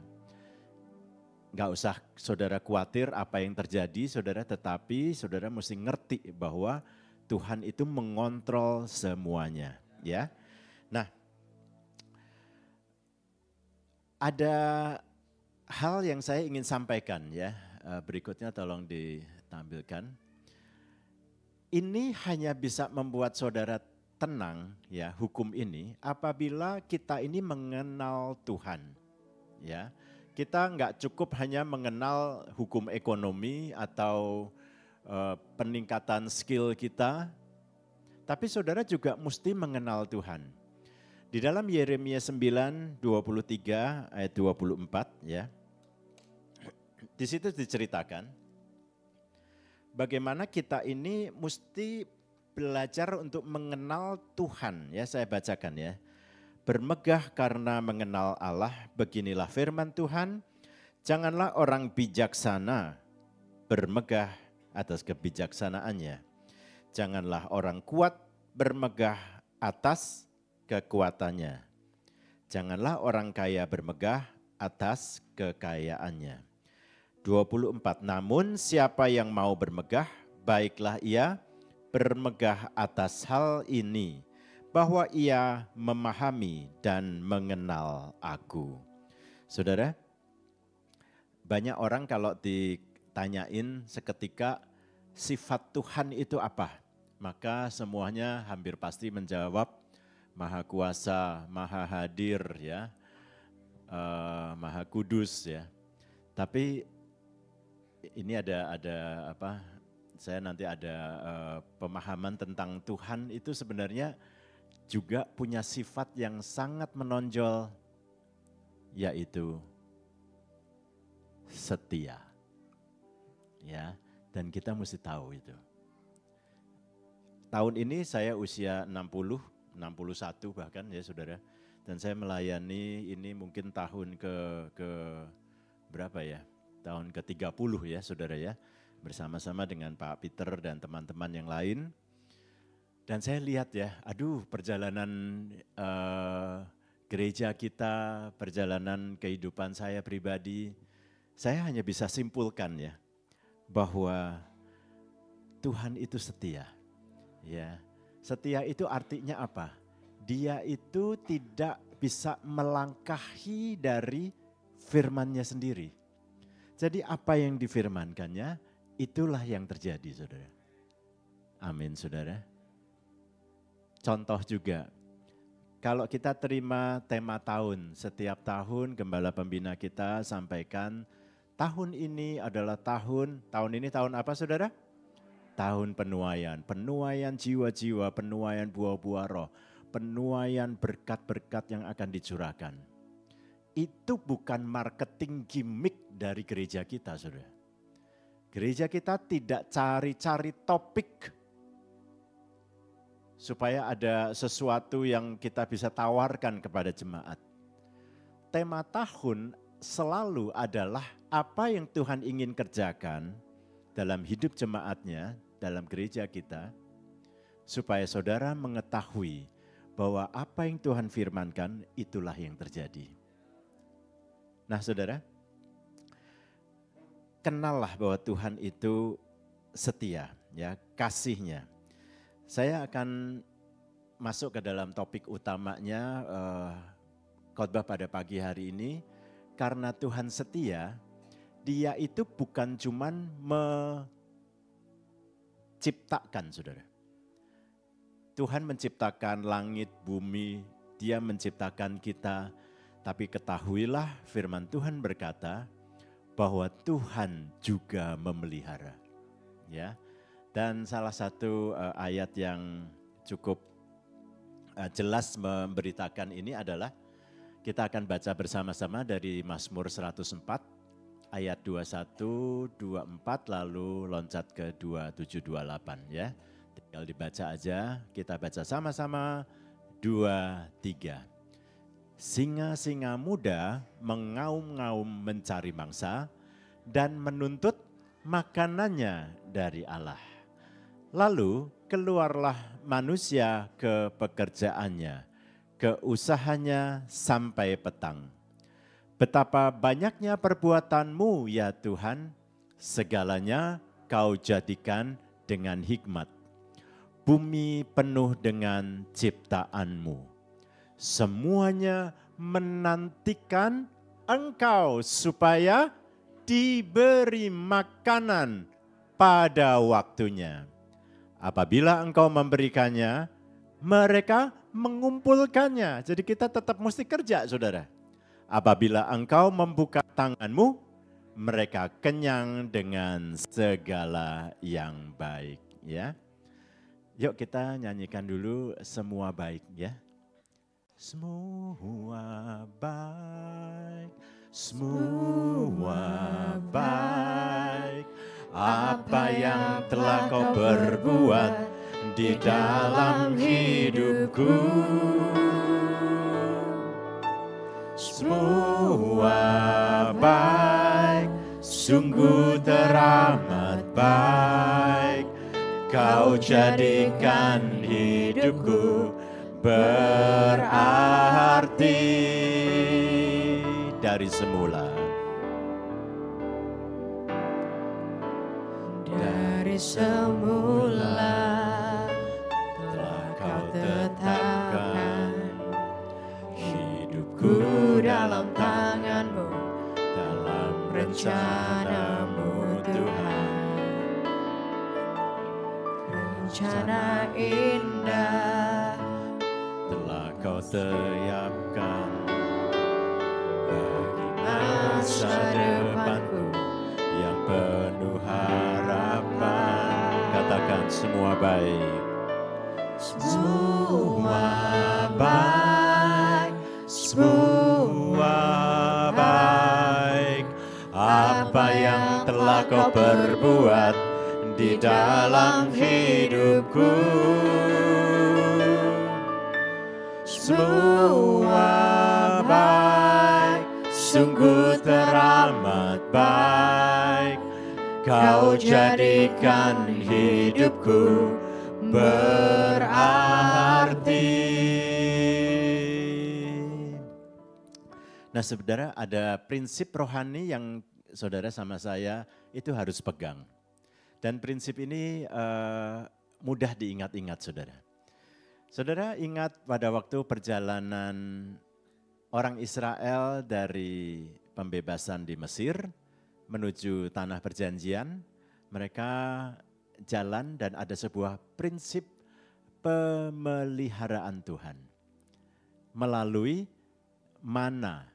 Gak usah saudara khawatir apa yang terjadi saudara, tetapi saudara mesti ngerti bahwa Tuhan itu mengontrol semuanya. Ya. Nah, ada hal yang saya ingin sampaikan ya. Berikutnya tolong ditampilkan. Ini hanya bisa membuat saudara tenang ya, hukum ini apabila kita ini mengenal Tuhan. Ya. Kita nggak cukup hanya mengenal hukum ekonomi atau peningkatan skill kita, tapi saudara juga mesti mengenal Tuhan. Di dalam Yeremia 9:23 ayat 24 ya. Di situ diceritakan bagaimana kita ini mesti belajar untuk mengenal Tuhan ya, saya bacakan ya. Bermegah karena mengenal Allah, beginilah firman Tuhan, janganlah orang bijaksana bermegah atas kebijaksanaannya. Janganlah orang kuat bermegah atas kekuatannya. Janganlah orang kaya bermegah atas kekayaannya. 24, namun siapa yang mau bermegah, baiklah ia bermegah atas hal ini, bahwa ia memahami dan mengenal aku. Saudara, banyak orang kalau ditanyain seketika sifat Tuhan itu apa, maka semuanya hampir pasti menjawab Maha Kuasa, Maha Hadir ya, Maha Kudus ya. Tapi ini ada apa? Saya nanti ada pemahaman tentang Tuhan itu sebenarnya juga punya sifat yang sangat menonjol, yaitu setia. Ya, dan kita mesti tahu itu. Tahun ini saya usia 61 bahkan ya saudara. Dan saya melayani ini mungkin tahun ke berapa ya? Tahun ke-30 ya saudara ya. Bersama-sama dengan Pak Peter dan teman-teman yang lain. Dan saya lihat ya, aduh perjalanan gereja kita, perjalanan kehidupan saya pribadi, saya hanya bisa simpulkan ya, bahwa Tuhan itu setia. Ya, setia itu artinya apa? Dia itu tidak bisa melangkahi dari firman-Nya sendiri. Jadi apa yang difirmankannya, itulah yang terjadi saudara. Amin saudara. Contoh juga, kalau kita terima tema tahun, setiap tahun Gembala Pembina kita sampaikan, tahun ini adalah tahun ini tahun apa saudara? Tahun penuaian jiwa-jiwa, penuaian buah-buah roh, penuaian berkat-berkat yang akan dicurahkan. Itu bukan marketing gimmick dari gereja kita saudara. Gereja kita tidak cari-cari topik supaya ada sesuatu yang kita bisa tawarkan kepada jemaat. Tema tahun selalu adalah apa yang Tuhan ingin kerjakan dalam hidup jemaatnya, dalam gereja kita, supaya saudara mengetahui bahwa apa yang Tuhan firmankan itulah yang terjadi. Nah saudara, kenallah bahwa Tuhan itu setia, ya, kasih-Nya. Saya akan masuk ke dalam topik utamanya khotbah pada pagi hari ini. Karena Tuhan setia, Dia itu bukan cuman menciptakan saudara. Tuhan menciptakan langit, bumi, Dia menciptakan kita. Tapi ketahuilah firman Tuhan berkata bahwa Tuhan juga memelihara. Ya. Dan salah satu ayat yang cukup jelas memberitakan ini adalah kita akan baca bersama-sama dari Mazmur 104 ayat 21, 24 lalu loncat ke 27, 28 ya. Tinggal dibaca aja, kita baca sama-sama 2, 3. Singa-singa muda mengaum-ngaum mencari mangsa dan menuntut makanannya dari Allah. Lalu keluarlah manusia ke pekerjaannya, ke usahanya sampai petang. Betapa banyaknya perbuatanmu ya Tuhan, segalanya kau jadikan dengan hikmat. Bumi penuh dengan ciptaanmu. Semuanya menantikan engkau supaya diberi makanan pada waktunya. Apabila engkau memberikannya, mereka mengumpulkannya. Jadi kita tetap mesti kerja, saudara. Apabila engkau membuka tanganmu, mereka kenyang dengan segala yang baik. Ya, yuk kita nyanyikan dulu Semua Baik ya. Semua baik, semua baik. Apa yang telah kau perbuat di dalam hidupku. Semua baik, sungguh teramat baik. Kau jadikan hidupku berarti dari semula. Dari semula telah kau tetapkan hidupku dalam tangan-Mu, dalam rencana-Mu Tuhan. Rencana indah Telah kau siapkan bagi masa depanku yang penuh harapan. Katakan semua baik. Semua baik, semua baik. Apa yang telah kau perbuat di dalam hidupku. Semua baik, sungguh teramat baik. Kau jadikan hidupku berarti. Nah saudara, ada prinsip rohani yang saudara sama saya itu harus pegang. Dan prinsip ini mudah diingat-ingat saudara. Saudara ingat pada waktu perjalanan orang Israel dari pembebasan di Mesir menuju tanah perjanjian, mereka jalan dan ada sebuah prinsip pemeliharaan Tuhan. Melalui mana.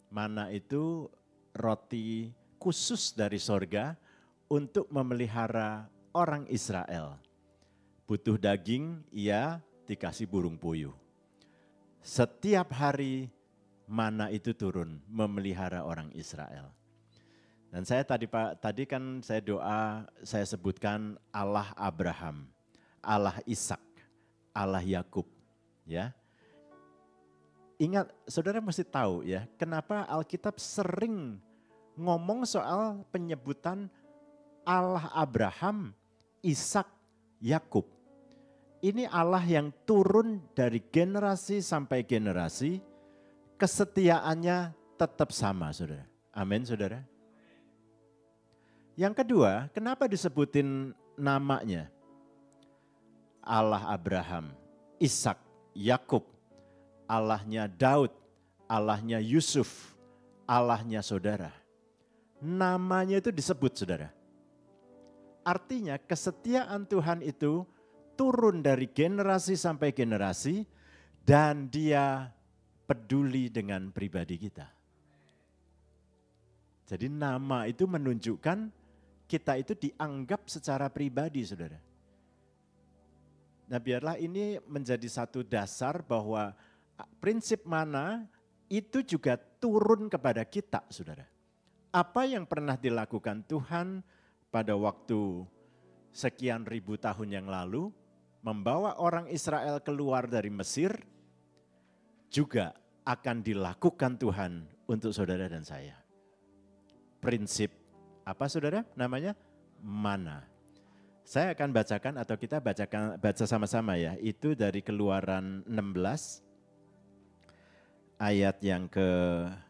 Mana itu roti khusus dari sorga untuk memelihara orang Israel. Butuh daging, ia dikasih burung puyuh. Setiap hari mana itu turun memelihara orang Israel. Dan saya tadi kan saya doa, saya sebutkan Allah Abraham, Allah Ishak, Allah Yakub, ya. Ingat, saudara mesti tahu ya, kenapa Alkitab sering ngomong soal penyebutan Allah Abraham, Ishak, Yakub. Ini Allah yang turun dari generasi sampai generasi, kesetiaannya tetap sama, saudara. Amin, saudara. Yang kedua, kenapa disebutin namanya? Allah Abraham, Ishak, Yakub, Allahnya Daud, Allahnya Yusuf, Allahnya saudara. Namanya itu disebut, saudara. Artinya kesetiaan Tuhan itu turun dari generasi sampai generasi dan dia peduli dengan pribadi kita. Jadi nama itu menunjukkan kita itu dianggap secara pribadi, saudara. Nah biarlah ini menjadi satu dasar bahwa prinsip mana itu juga turun kepada kita, saudara. Apa yang pernah dilakukan Tuhan pada waktu sekian ribu tahun yang lalu, membawa orang Israel keluar dari Mesir, juga akan dilakukan Tuhan untuk saudara dan saya. Prinsip apa saudara? Namanya mana. Saya akan bacakan atau kita baca sama-sama ya. Itu dari Keluaran 16 ayat yang ke-14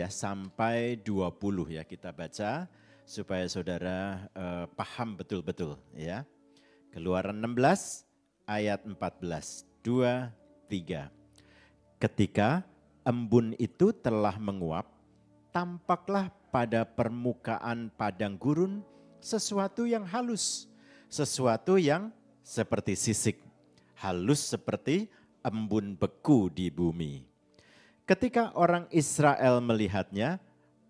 ya sampai 20 ya kita baca supaya saudara paham betul-betul ya. Keluaran 16 ayat 14, 2, 3. Ketika embun itu telah menguap, tampaklah pada permukaan padang gurun sesuatu yang halus, sesuatu yang seperti sisik, halus seperti embun beku di bumi. Ketika orang Israel melihatnya,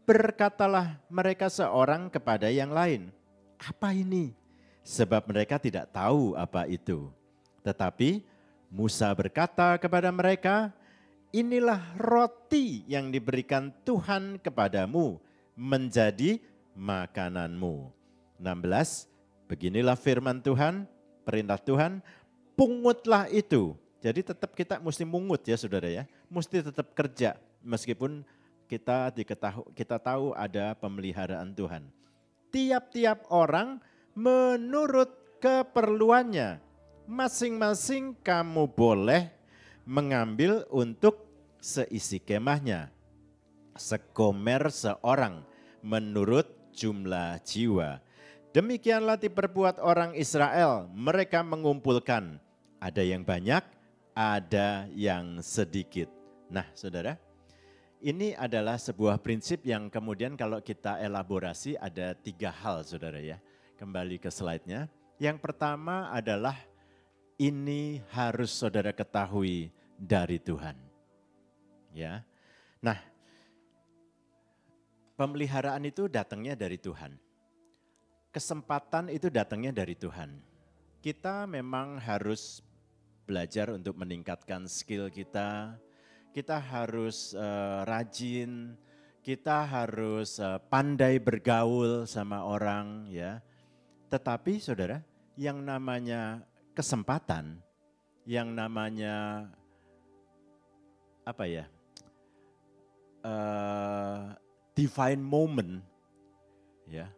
berkatalah mereka seorang kepada yang lain, "Apa ini?" Sebab mereka tidak tahu apa itu. Tetapi Musa berkata kepada mereka, "Inilah roti yang diberikan Tuhan kepadamu menjadi makananmu." 16, beginilah firman Tuhan, perintah Tuhan, "Pungutlah itu." Jadi tetap kita mesti mungut ya saudara ya, mesti tetap kerja meskipun kita tahu ada pemeliharaan Tuhan. Tiap-tiap orang menurut keperluannya, masing-masing kamu boleh mengambil untuk seisi kemahnya. Sekomer seorang menurut jumlah jiwa. Demikianlah diperbuat orang Israel, mereka mengumpulkan. Ada yang banyak, ada yang sedikit. Nah saudara, ini adalah sebuah prinsip yang kemudian kalau kita elaborasi ada 3 hal saudara ya. Kembali ke slide-nya. Yang pertama adalah ini harus saudara ketahui dari Tuhan. Ya. Nah, pemeliharaan itu datangnya dari Tuhan. Kesempatan itu datangnya dari Tuhan. Kita memang harus belajar untuk meningkatkan skill kita. Kita harus rajin, kita harus pandai bergaul sama orang ya. Tetapi saudara, yang namanya kesempatan, yang namanya divine moment, ya,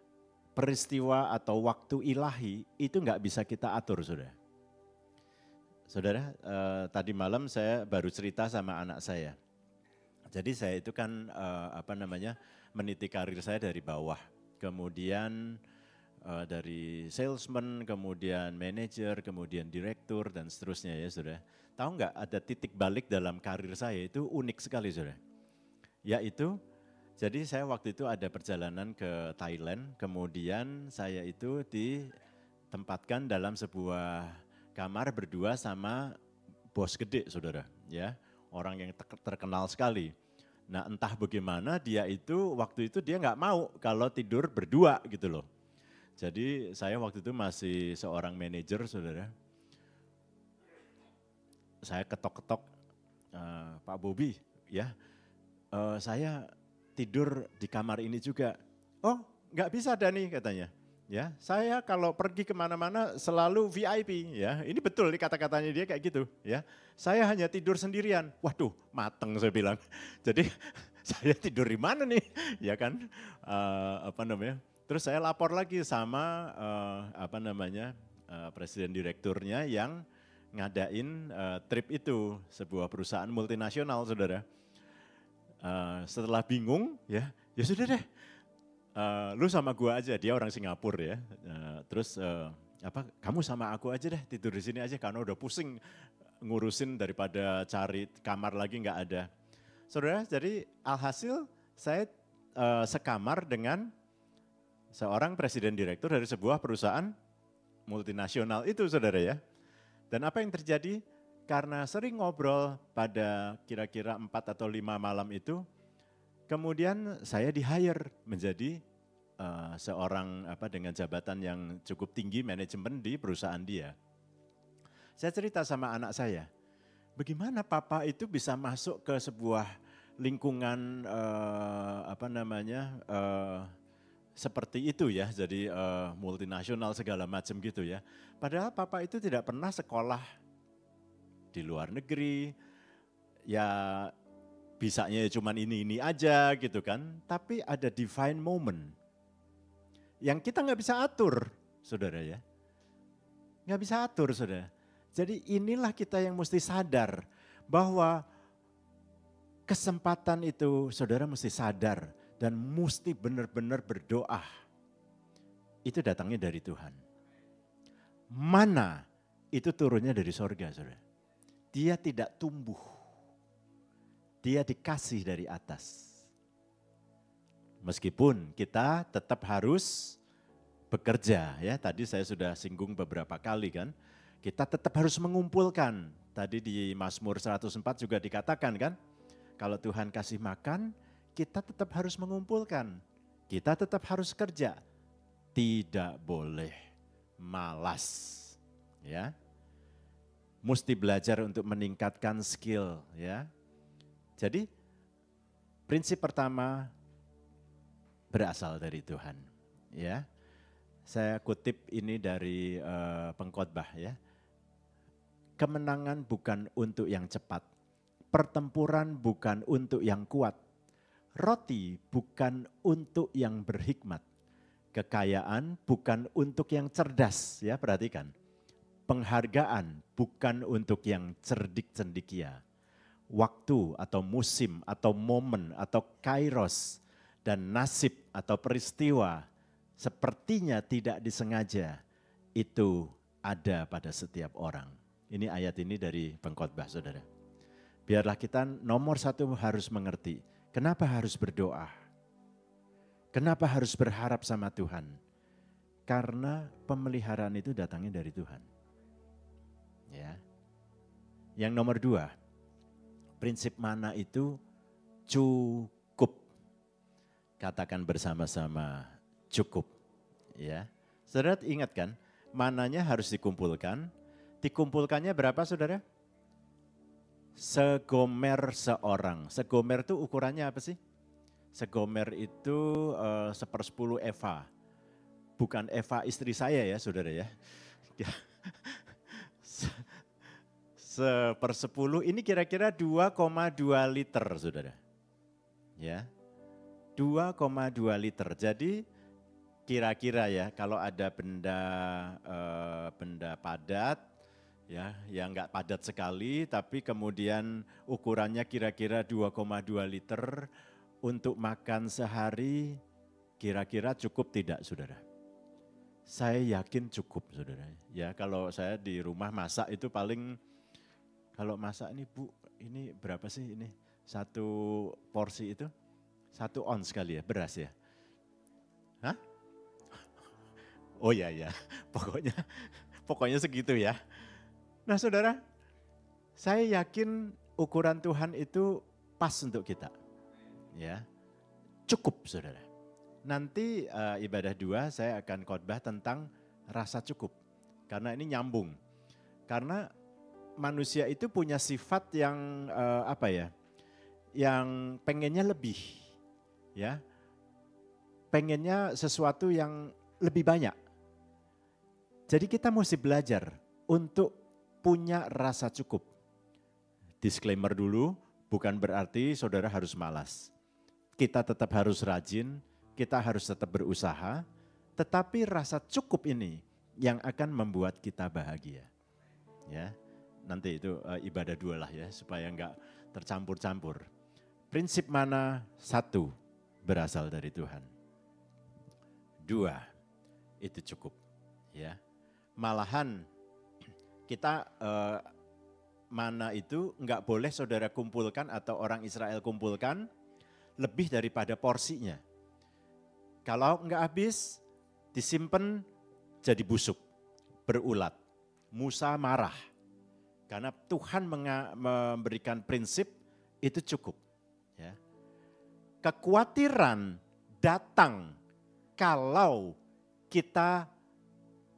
peristiwa atau waktu ilahi itu nggak bisa kita atur, saudara. Saudara, tadi malam saya baru cerita sama anak saya. Jadi saya itu kan meniti karir saya dari bawah, kemudian dari salesman, kemudian manajer, kemudian direktur dan seterusnya ya saudara. Tahu nggak ada titik balik dalam karir saya itu unik sekali saudara. Yaitu, jadi saya waktu itu ada perjalanan ke Thailand, kemudian saya itu ditempatkan dalam sebuah kamar berdua sama bos gede saudara. Ya, orang yang terkenal sekali. Nah entah bagaimana dia itu waktu itu dia nggak mau kalau tidur berdua gitu loh. Jadi saya waktu itu masih seorang manajer saudara. Saya ketok-ketok, Pak Bobi ya, saya tidur di kamar ini juga. Oh nggak bisa Dani katanya. Ya, saya kalau pergi kemana-mana selalu VIP ya. Ini betul nih kata-katanya dia kayak gitu ya. Saya hanya tidur sendirian. Waduh, mateng saya bilang. Jadi saya tidur di mana nih? Ya kan, Terus saya lapor lagi sama presiden direkturnya yang ngadain trip itu, sebuah perusahaan multinasional, saudara. Setelah bingung, ya sudah deh. Lu sama gua aja, dia orang Singapura ya. Kamu sama aku aja deh, tidur di sini aja karena udah pusing ngurusin daripada cari kamar lagi nggak ada. Saudara, jadi alhasil saya sekamar dengan seorang presiden direktur dari sebuah perusahaan multinasional itu saudara ya. Dan apa yang terjadi? Karena sering ngobrol pada kira-kira 4 atau 5 malam itu, kemudian saya di-hire menjadi seorang dengan jabatan yang cukup tinggi manajemen di perusahaan dia. Saya cerita sama anak saya, bagaimana papa itu bisa masuk ke sebuah lingkungan seperti itu ya, jadi multinasional segala macam gitu ya. Padahal papa itu tidak pernah sekolah di luar negeri, ya bisanya cuman ini aja gitu kan. Tapi ada divine moment yang kita nggak bisa atur, saudara ya. Nggak bisa atur, saudara. Jadi inilah kita yang mesti sadar bahwa kesempatan itu, saudara mesti sadar. Dan mesti benar-benar berdoa. Itu datangnya dari Tuhan. Mana itu turunnya dari sorga, saudara. Dia tidak tumbuh. dia dikasih dari atas. Meskipun kita tetap harus bekerja, ya tadi saya sudah singgung beberapa kali kan, kita tetap harus mengumpulkan. Tadi di Mazmur 104 juga dikatakan kan, kalau Tuhan kasih makan, kita tetap harus mengumpulkan. Kita tetap harus kerja. Tidak boleh malas. Ya. Mesti belajar untuk meningkatkan skill, ya. Jadi prinsip pertama berasal dari Tuhan, ya. Saya kutip ini dari pengkhotbah, ya. Kemenangan bukan untuk yang cepat, pertempuran bukan untuk yang kuat, roti bukan untuk yang berhikmat, kekayaan bukan untuk yang cerdas, ya perhatikan. Penghargaan bukan untuk yang cerdik cendikia. Waktu atau musim atau momen atau kairos dan nasib atau peristiwa sepertinya tidak disengaja itu ada pada setiap orang. Ini ayat ini dari pengkhotbah, saudara. Biarlah kita nomor satu harus mengerti, kenapa harus berdoa? Kenapa harus berharap sama Tuhan? Karena pemeliharaan itu datangnya dari Tuhan. Ya. Yang nomor dua, prinsip mana itu cukup. Katakan bersama-sama cukup. Ya. Saudara ingat kan, mananya harus dikumpulkan. Dikumpulkannya berapa saudara? Segomer seorang. Segomer itu ukurannya apa sih? Segomer itu 1/10 eva. Bukan eva istri saya ya saudara ya. 1/10 ini kira-kira 2,2 liter saudara. Ya, 2,2 liter. Jadi kira-kira ya kalau ada benda padat, ya yang nggak padat sekali, tapi kemudian ukurannya kira-kira 2,2 liter untuk makan sehari, kira-kira cukup tidak saudara? Saya yakin cukup saudara. Ya kalau saya di rumah masak itu paling, kalau masak ini Bu, ini berapa sih ini? Satu porsi itu 1 ons kali ya beras ya? Hah? Oh ya ya, pokoknya segitu ya. Nah saudara, saya yakin ukuran Tuhan itu pas untuk kita. Ya, cukup saudara. Nanti ibadah 2 saya akan khotbah tentang rasa cukup. Karena ini nyambung. Karena manusia itu punya sifat yang yang pengennya lebih. Ya, pengennya sesuatu yang lebih banyak. Jadi kita mesti belajar untuk punya rasa cukup. Disclaimer dulu, bukan berarti saudara harus malas. Kita tetap harus rajin, kita harus tetap berusaha, tetapi rasa cukup ini yang akan membuat kita bahagia. Ya, nanti itu ibadah 2 lah ya, supaya enggak tercampur-campur. Prinsip mana? 1, berasal dari Tuhan. 2, itu cukup. Ya, malahan kita mana itu enggak boleh saudara kumpulkan atau orang Israel kumpulkan lebih daripada porsinya. Kalau enggak habis, disimpan jadi busuk, berulat. Musa marah, karena Tuhan memberikan prinsip itu cukup. Ya. Kekhawatiran datang kalau kita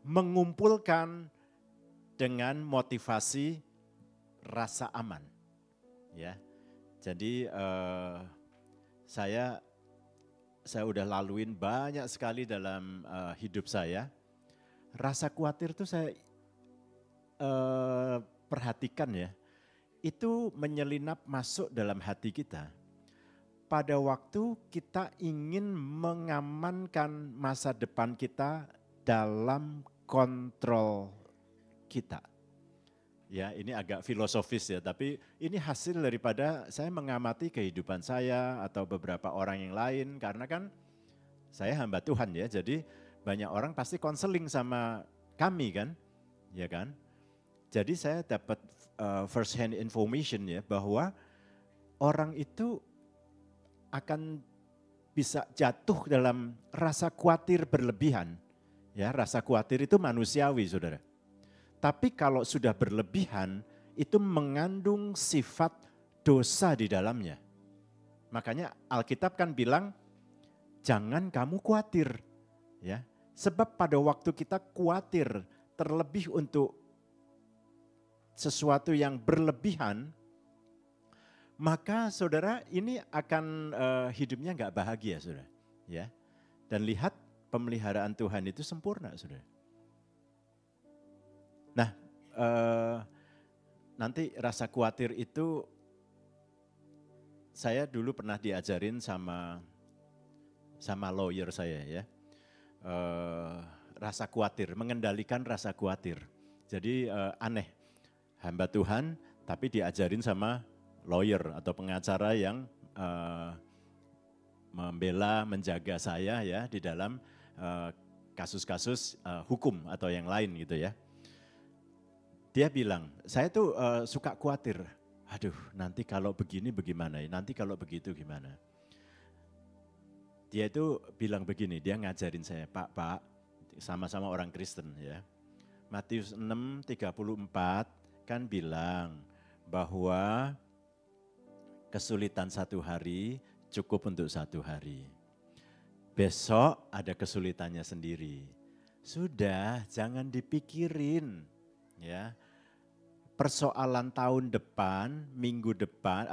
mengumpulkan dengan motivasi rasa aman. Ya, jadi saya udah laluin banyak sekali dalam hidup saya. Rasa khawatir itu saya perhatikan ya, itu menyelinap masuk dalam hati kita. Pada waktu kita ingin mengamankan masa depan kita dalam kontrol kita. Ya, ini agak filosofis ya, tapi ini hasil daripada saya mengamati kehidupan saya atau beberapa orang yang lain, karena kan saya hamba Tuhan ya, jadi banyak orang pasti konseling sama kami kan, ya kan. Jadi saya dapat first hand information ya, bahwa orang itu akan bisa jatuh dalam rasa khawatir berlebihan. Ya, rasa khawatir itu manusiawi, saudara. Tapi kalau sudah berlebihan, itu mengandung sifat dosa di dalamnya. Makanya Alkitab kan bilang, jangan kamu khawatir. Ya, sebab pada waktu kita khawatir, terlebih untuk sesuatu yang berlebihan, maka saudara ini akan hidupnya nggak bahagia, saudara. Ya, dan lihat pemeliharaan Tuhan itu sempurna, saudara. Nah, nanti rasa khawatir itu saya dulu pernah diajarin sama lawyer saya, ya. Rasa khawatir, mengendalikan rasa khawatir. Jadi aneh, hamba Tuhan tapi diajarin sama lawyer atau pengacara yang membela, menjaga saya ya di dalam kasus-kasus hukum atau yang lain gitu ya. Dia bilang, saya tuh suka khawatir, aduh nanti kalau begini bagaimana ya, nanti kalau begitu gimana. Dia itu bilang begini, dia ngajarin saya, Pak, sama-sama orang Kristen ya. Matius 6:34 kan bilang bahwa kesulitan satu hari cukup untuk satu hari. Besok ada kesulitannya sendiri. Sudah, jangan dipikirin ya. Persoalan tahun depan, minggu depan,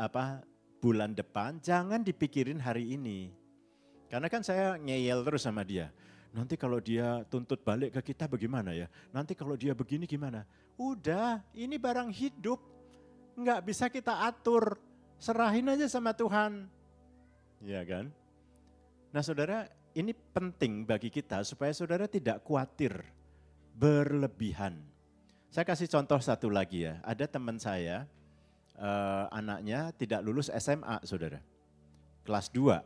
bulan depan, jangan dipikirin hari ini. Karena kan saya ngeyel terus sama dia. Nanti kalau dia tuntut balik ke kita bagaimana ya? Nanti kalau dia begini gimana? Udah, ini barang hidup. Enggak bisa kita atur. Serahin aja sama Tuhan. Ya kan? Nah saudara, ini penting bagi kita supaya saudara tidak khawatir berlebihan. Saya kasih contoh satu lagi ya. Ada teman saya, anaknya tidak lulus SMA saudara. Kelas 2.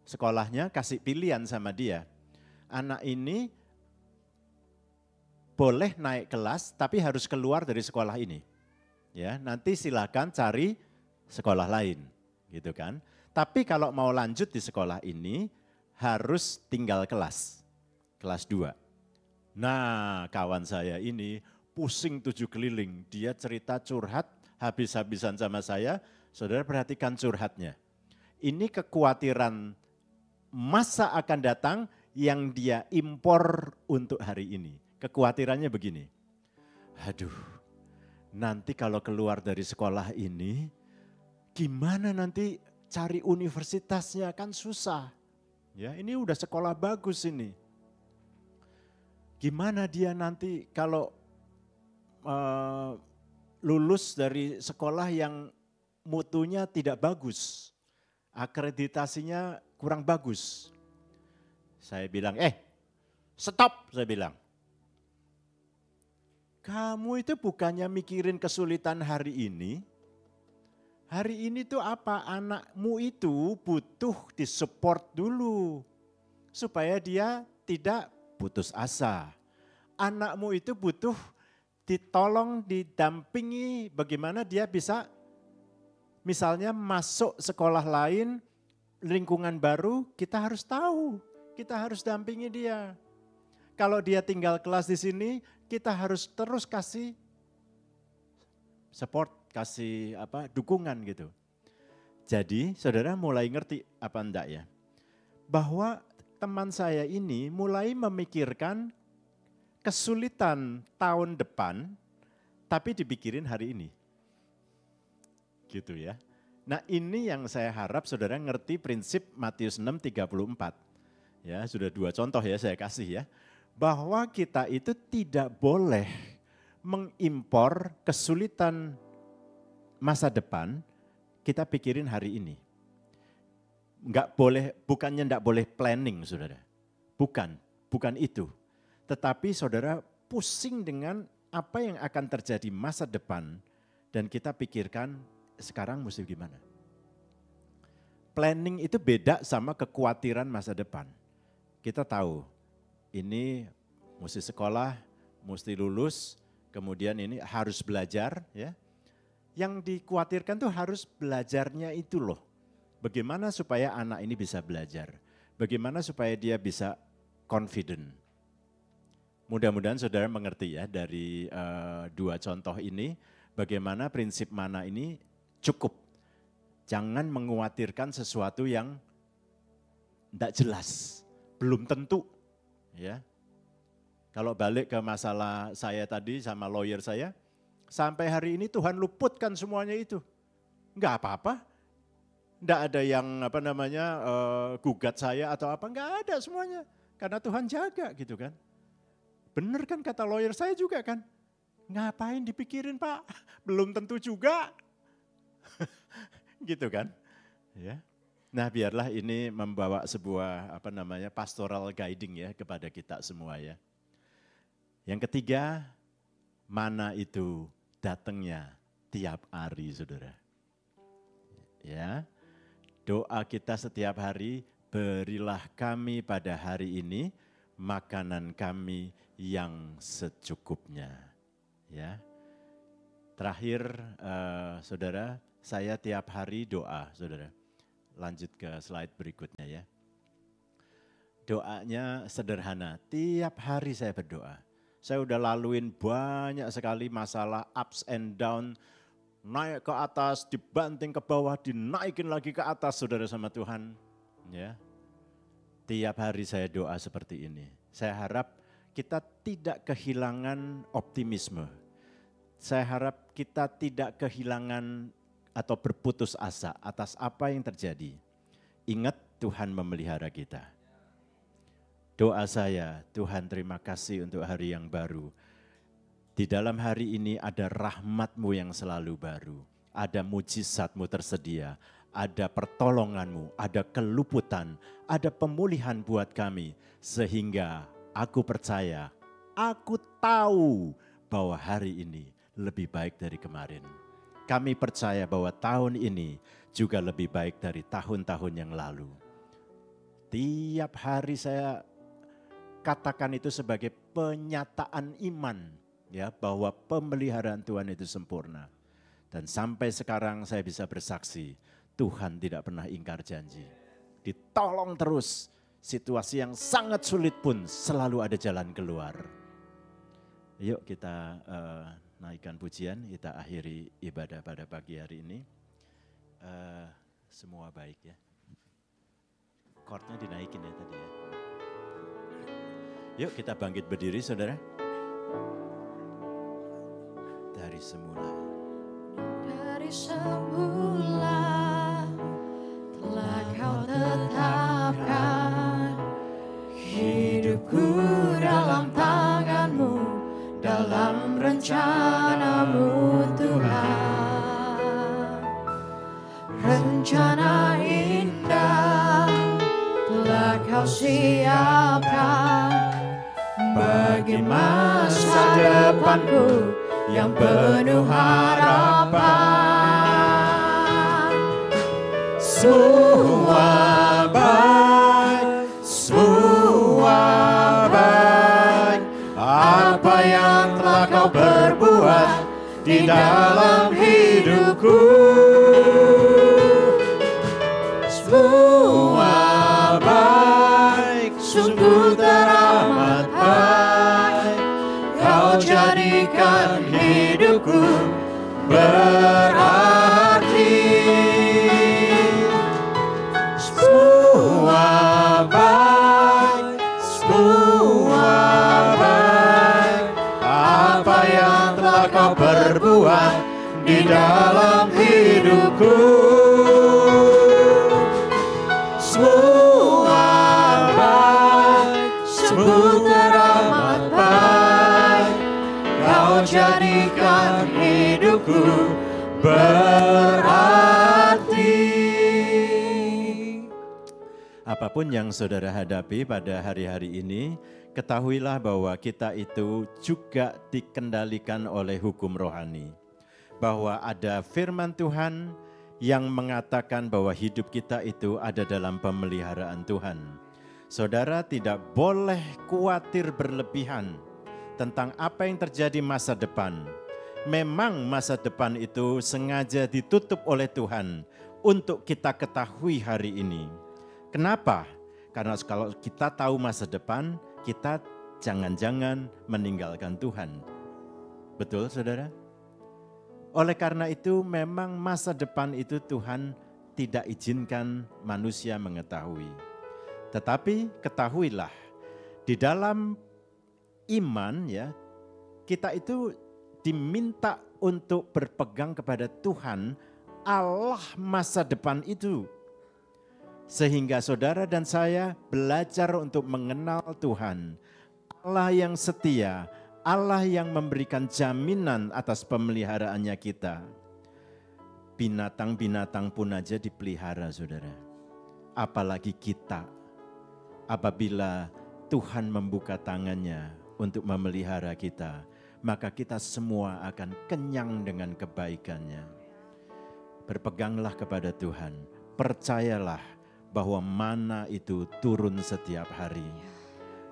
Sekolahnya kasih pilihan sama dia. Anak ini boleh naik kelas tapi harus keluar dari sekolah ini. Ya, nanti silakan cari sekolah lain, gitu kan. Tapi kalau mau lanjut di sekolah ini harus tinggal kelas 2. Nah, kawan saya ini pusing 7 keliling, dia cerita curhat habis-habisan sama saya. Saudara perhatikan curhatnya. Ini kekhawatiran masa akan datang yang dia impor untuk hari ini. Kekhawatirannya begini, aduh nanti kalau keluar dari sekolah ini, gimana nanti cari universitasnya, kan susah. Ya, ini udah sekolah bagus ini. Gimana dia nanti kalau lulus dari sekolah yang mutunya tidak bagus, akreditasinya kurang bagus. Saya bilang, stop, saya bilang. Kamu itu bukannya mikirin kesulitan hari ini. Hari ini tuh apa? Anakmu itu butuh disupport dulu. Supaya dia tidak putus asa. Anakmu itu butuh ditolong, didampingi bagaimana dia bisa misalnya masuk sekolah lain, lingkungan baru, kita harus tahu. Kita harus dampingi dia. Kalau dia tinggal kelas di sini, kita harus terus kasih support, kasih dukungan gitu. Jadi saudara mulai ngerti apa enggak ya? Bahwa teman saya ini mulai memikirkan kesulitan tahun depan, tapi dipikirin hari ini. Gitu ya. Nah ini yang saya harap saudara ngerti prinsip Matius 6:34. Ya, sudah 2 contoh ya saya kasih ya. Bahwa kita itu tidak boleh mengimpor kesulitan masa depan, kita pikirin hari ini. Enggak boleh, bukannya enggak boleh planning saudara. Bukan itu. Tetapi saudara pusing dengan apa yang akan terjadi masa depan dan kita pikirkan sekarang mesti gimana. Planning itu beda sama kekhawatiran masa depan. Kita tahu ini mesti sekolah, mesti lulus, kemudian ini harus belajar ya. Yang dikhawatirkan tuh harus belajarnya itu loh. Bagaimana supaya anak ini bisa belajar? Bagaimana supaya dia bisa confident? Mudah-mudahan saudara mengerti ya dari 2 contoh ini, bagaimana prinsip mana ini cukup. Jangan mengkhawatirkan sesuatu yang tidak jelas, belum tentu. Ya. Kalau balik ke masalah saya tadi sama lawyer saya, sampai hari ini Tuhan luputkan semuanya itu. Enggak apa-apa. Enggak ada yang gugat saya atau apa, enggak ada semuanya. Karena Tuhan jaga gitu kan. Bener kan kata lawyer saya juga kan. Ngapain dipikirin Pak, belum tentu juga. Gitu kan. Ya. Nah biarlah ini membawa sebuah pastoral guiding ya kepada kita semua ya. Yang ketiga, mana itu datangnya tiap hari saudara. Ya, doa kita setiap hari, berilah kami pada hari ini makanan kami yang secukupnya. Ya, terakhir saudara, saya tiap hari doa saudara. Lanjut ke slide berikutnya ya. Doanya sederhana, tiap hari saya berdoa. Saya udah laluin banyak sekali masalah ups and down, naik ke atas, dibanting ke bawah, dinaikin lagi ke atas saudara sama Tuhan. Ya. Tiap hari saya doa seperti ini. Saya harap kita tidak kehilangan optimisme. Saya harap kita tidak kehilangan atau berputus asa atas apa yang terjadi. Ingat Tuhan memelihara kita. Doa saya, Tuhan terima kasih untuk hari yang baru. Di dalam hari ini ada rahmat-Mu yang selalu baru. Ada mujizat-Mu tersedia. Ada pertolongan-Mu, ada keluputan, ada pemulihan buat kami. Sehingga aku percaya, aku tahu bahwa hari ini lebih baik dari kemarin. Kami percaya bahwa tahun ini juga lebih baik dari tahun-tahun yang lalu. Tiap hari saya katakan itu sebagai penyataan iman ya bahwa pemeliharaan Tuhan itu sempurna. Dan sampai sekarang saya bisa bersaksi, Tuhan tidak pernah ingkar janji. Ditolong terus, situasi yang sangat sulit pun selalu ada jalan keluar. Yuk kita naikkan pujian, kita akhiri ibadah pada pagi hari ini. Semua baik ya. Chordnya dinaikin ya tadi ya. Yuk kita bangkit berdiri saudara. Dari semula. Dari semula telah Kau tetapkan hidupku dalam tangan-Mu, dalam rencana-Mu Tuhan. Rencana indah telah Kau siapkan bagi masa depanku yang penuh harapan. Semua baik, semua baik. Apa yang telah Kau perbuat di dalam hidupku. Semua baik, sungguh teramat baik. Kau jadikan hidupku berarti. Semua baik, semua baik. Apa yang telah Kau perbuat di dalam hidupku. Semua baik, sungguh teramat baik. Kau jadikan hidupku berarti. Apapun yang saudara hadapi pada hari-hari ini, ketahuilah bahwa kita itu juga dikendalikan oleh hukum rohani. Bahwa ada firman Tuhan yang mengatakan bahwa hidup kita itu ada dalam pemeliharaan Tuhan. Saudara tidak boleh khawatir berlebihan tentang apa yang terjadi masa depan. memang masa depan itu sengaja ditutup oleh Tuhan untuk kita ketahui hari ini. Kenapa? Karena kalau kita tahu masa depan, kita jangan-jangan meninggalkan Tuhan. Betul, saudara? Oleh karena itu memang masa depan itu Tuhan tidak izinkan manusia mengetahui. Tetapi ketahuilah, di dalam iman ya, kita itu diminta untuk berpegang kepada Tuhan, Allah masa depan itu. Sehingga saudara dan saya belajar untuk mengenal Tuhan, Allah yang setia, Allah yang memberikan jaminan atas pemeliharaannya kita. Binatang-binatang pun aja dipelihara, saudara. Apalagi kita, apabila Tuhan membuka tangannya untuk memelihara kita, maka kita semua akan kenyang dengan kebaikannya. Berpeganglah kepada Tuhan, percayalah bahwa mana itu turun setiap hari.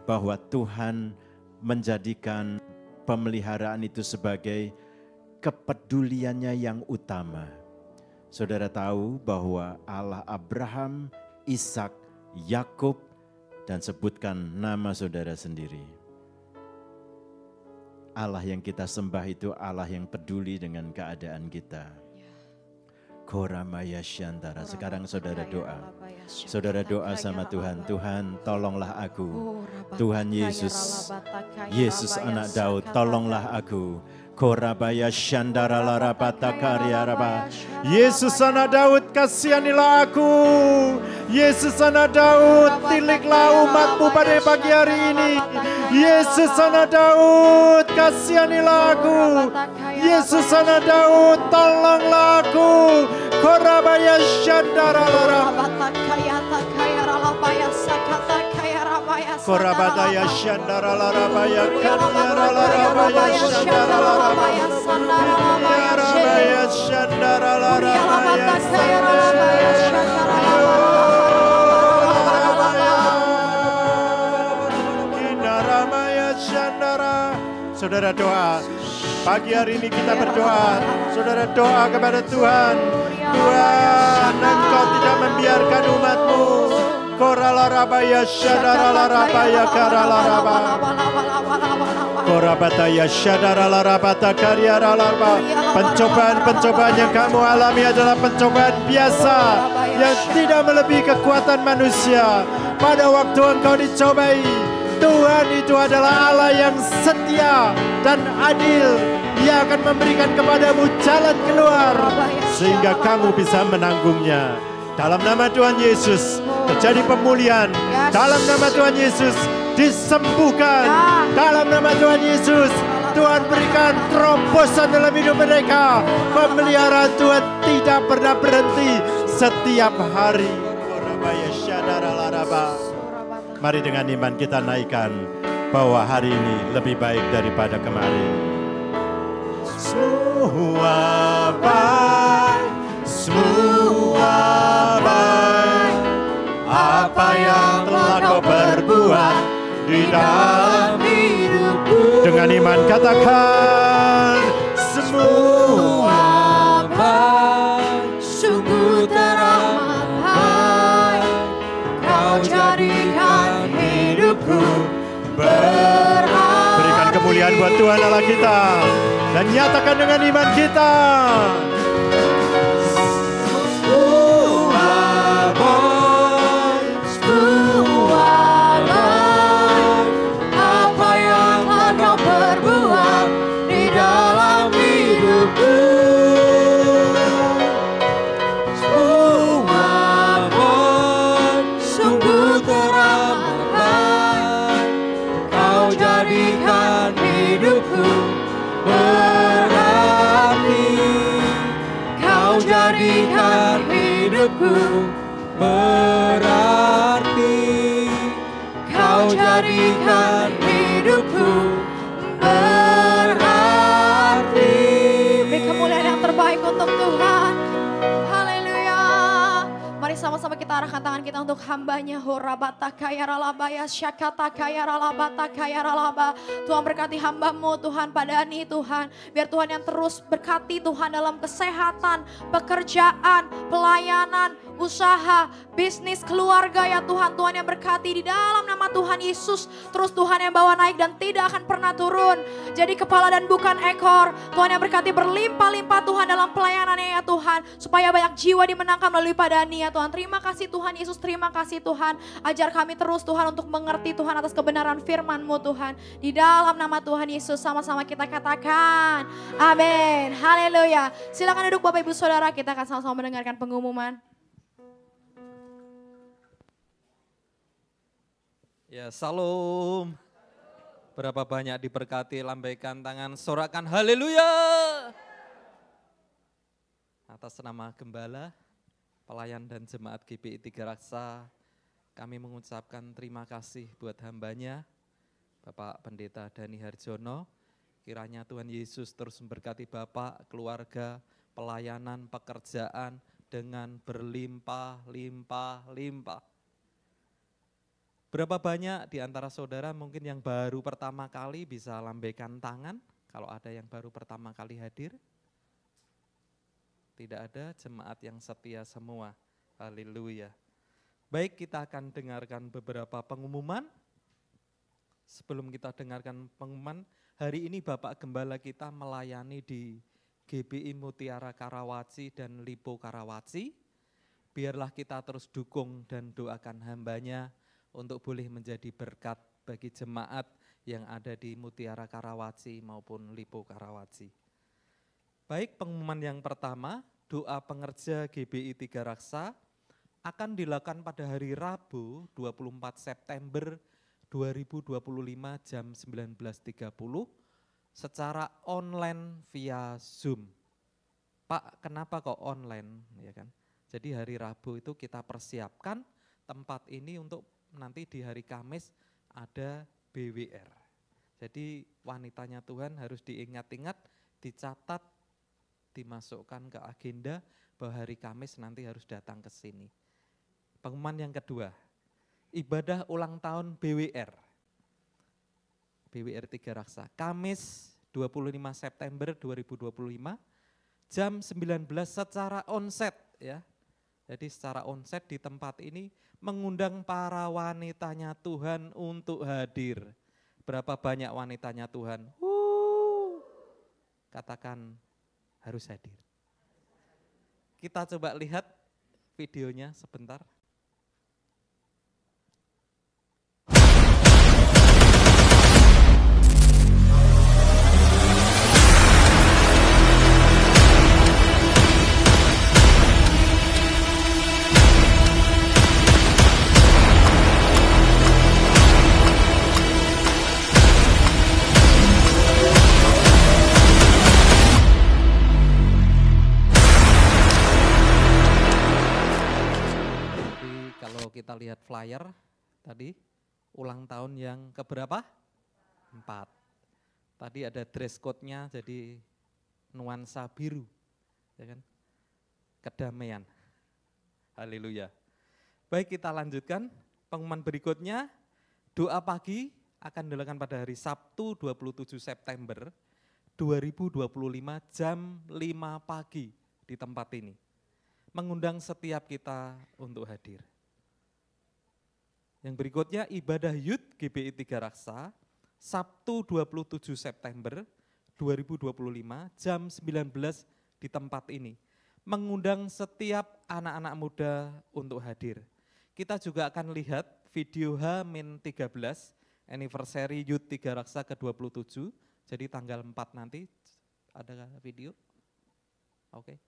Bahwa Tuhan menjadikan pemeliharaan itu sebagai kepeduliannya yang utama. Saudara tahu bahwa Allah Abraham, Ishak, Yakub, dan sebutkan nama saudara sendiri. Allah yang kita sembah itu Allah yang peduli dengan keadaan kita. Koramaya Syantara. Sekarang saudara doa. Saudara doa sama Tuhan. Tuhan, tolonglah aku. Tuhan Yesus. Yesus anak Daud, tolonglah aku. Korabaya Syandara Larapata Karya Raba. Yesus anak Daud, kasihanilah aku. Yesus anak Daud, tiliklah umatmu pada pagi hari ini. Yesus anak Daud, kasihanilah aku. Yesus anak Daud, tolonglah aku. Korabaya Syandara Laraba. Korabaya Syandara Larabaya Karya Larabaya Syandara Larabaya Larabaya Syandara Larabaya Kinarabaya Syandara. Saudara doa. Pagi hari ini kita berdoa. Saudara doa kepada Tuhan. Tuhan, Engkau tidak membiarkan umat-Mu. Koralarabaya Syadaralarabaya Karalaraba. Korabataya Syadaralarabata Karyaralaraba. Pencobaan-pencobaan yang kamu alami adalah pencobaan biasa yang tidak melebihi kekuatan manusia. Pada waktu engkau dicobai, Tuhan itu adalah Allah yang setia dan adil. Ia akan memberikan kepadamu jalan keluar sehingga kamu bisa menanggungnya. Dalam nama Tuhan Yesus terjadi pemulihan. Dalam nama Tuhan Yesus disembuhkan. Dalam nama Tuhan Yesus Tuhan berikan terobosan dalam hidup mereka. Pemeliharaan Tuhan tidak pernah berhenti setiap hari. Mari dengan iman kita naikkan bahwa hari ini lebih baik daripada kemarin. Semua baik, semua baik. Apa yang telah kau perbuat di dalam hidupku. Dengan iman katakan semua baik, sungguh teramat baik. Kau jadikan hidupku berharga. Berikan kemuliaan buat Tuhan Allah kita dan nyatakan dengan iman kita. Jadikan hidupku berarti. Kau jadikan hidupku berarti. Beri kemuliaan yang terbaik untuk Tuhan. Haleluya. Mari sama-sama kita kita arahkan tangan kita untuk hambanya. Horabata kaya ralabaya syakata kaya ralabata kaya ralaba. Tuhan berkati hambamu Tuhan pada Ani Tuhan. Biar Tuhan yang terus berkati Tuhan dalam kesehatan, pekerjaan, pelayanan, usaha, bisnis, keluarga ya Tuhan. Tuhan yang berkati di dalam nama Tuhan Yesus. Terus Tuhan yang bawa naik dan tidak akan pernah turun. Jadi kepala dan bukan ekor. Tuhan yang berkati berlimpah-limpah Tuhan dalam pelayanannya ya Tuhan. Supaya banyak jiwa dimenangkan melalui pada Ani ya Tuhan. Terima kasih Tuhan Yesus, terima kasih Tuhan. Ajar kami terus Tuhan untuk mengerti Tuhan atas kebenaran firman-Mu Tuhan. Di dalam nama Tuhan Yesus sama-sama kita katakan. Amin. Haleluya. Silakan duduk Bapak Ibu Saudara, kita akan sama-sama mendengarkan pengumuman. Ya, salam. Berapa banyak diberkati, lambaikan tangan, sorakan haleluya. Atas nama Gembala, pelayan dan jemaat GBI Tiga Raksa, kami mengucapkan terima kasih buat hambanya, Bapak Pendeta Dhani Harjono. Kiranya Tuhan Yesus terus memberkati Bapak, keluarga, pelayanan, pekerjaan dengan berlimpah-limpah-limpah. Berapa banyak di antara saudara mungkin yang baru pertama kali bisa lambaikan tangan, kalau ada yang baru pertama kali hadir? Tidak ada, jemaat yang setia semua. Haleluya. Baik, kita akan dengarkan beberapa pengumuman. Sebelum kita dengarkan pengumuman, hari ini Bapak Gembala kita melayani di GBI Mutiara Karawaci dan Lipo Karawaci. Biarlah kita terus dukung dan doakan hambanya untuk boleh menjadi berkat bagi jemaat yang ada di Mutiara Karawaci maupun Lipo Karawaci. Baik, pengumuman yang pertama, doa pengerja GBI Tiga Raksa akan dilakukan pada hari Rabu 24 September 2025 jam 19.30 secara online via Zoom. Pak, kenapa kok online? Ya kan? Jadi hari Rabu itu kita persiapkan tempat ini untuk nanti di hari Kamis ada BWR. Jadi wanitanya Tuhan harus diingat-ingat, dicatat, dimasukkan ke agenda bahwa hari Kamis nanti harus datang ke sini. Pengumuman yang kedua, ibadah ulang tahun BWR. BWR Tiga Raksa, Kamis 25 September 2025, jam 19 secara onset ya. Jadi secara onset di tempat ini mengundang para wanitanya Tuhan untuk hadir. Berapa banyak wanitanya Tuhan? Katakan harus hadir. Kita coba lihat videonya sebentar. Kita lihat flyer tadi, ulang tahun yang keberapa? 4. Tadi ada dress code-nya jadi nuansa biru, ya kan? Kedamaian. Haleluya. Baik, kita lanjutkan. Pengumuman berikutnya, doa pagi akan dilakukan pada hari Sabtu 27 September 2025 jam 5 pagi di tempat ini. Mengundang setiap kita untuk hadir. Yang berikutnya ibadah Youth GBI Tiga Raksa, Sabtu 27 September 2025 jam 19 di tempat ini. Mengundang setiap anak-anak muda untuk hadir. Kita juga akan lihat video H-13 anniversary Youth Tiga Raksa ke-27. Jadi tanggal 4 nanti ada video. Oke.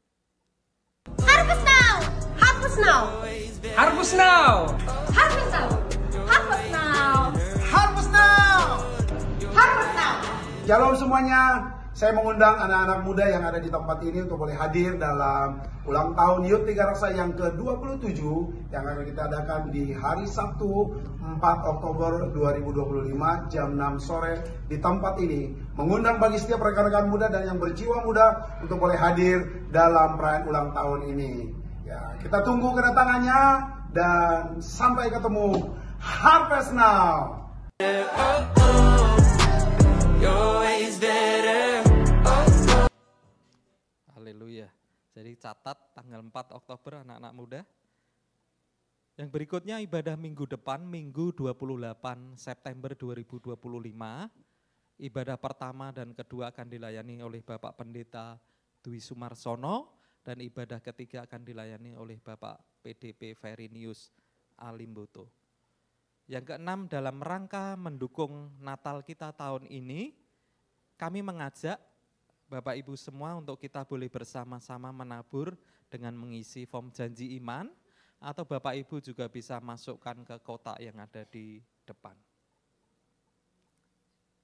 Harvest now! Harvest now! Harvest now! Harvest now! Harvest now! Harvest now! Harvest now! Shalom semuanya, saya mengundang anak-anak muda yang ada di tempat ini untuk boleh hadir dalam ulang tahun Youth Tiga Raksa yang ke-27 yang akan kita adakan di hari Sabtu 4 Oktober 2025 jam 6 sore di tempat ini. Mengundang bagi setiap rekan-rekan muda dan yang berjiwa muda untuk boleh hadir dalam perayaan ulang tahun ini. Ya, kita tunggu kedatangannya dan sampai ketemu Harvest Now. Haleluya. Jadi catat tanggal 4 Oktober anak-anak muda. Yang berikutnya ibadah minggu depan, Minggu 28 September 2025. Ibadah pertama dan kedua akan dilayani oleh Bapak Pendeta Dwi Sumarsono, dan ibadah ketiga akan dilayani oleh Bapak PDP Verinius Alimboto. Yang keenam, dalam rangka mendukung Natal kita tahun ini, kami mengajak Bapak Ibu semua untuk kita boleh bersama-sama menabur dengan mengisi form janji iman, atau Bapak Ibu juga bisa masukkan ke kotak yang ada di depan.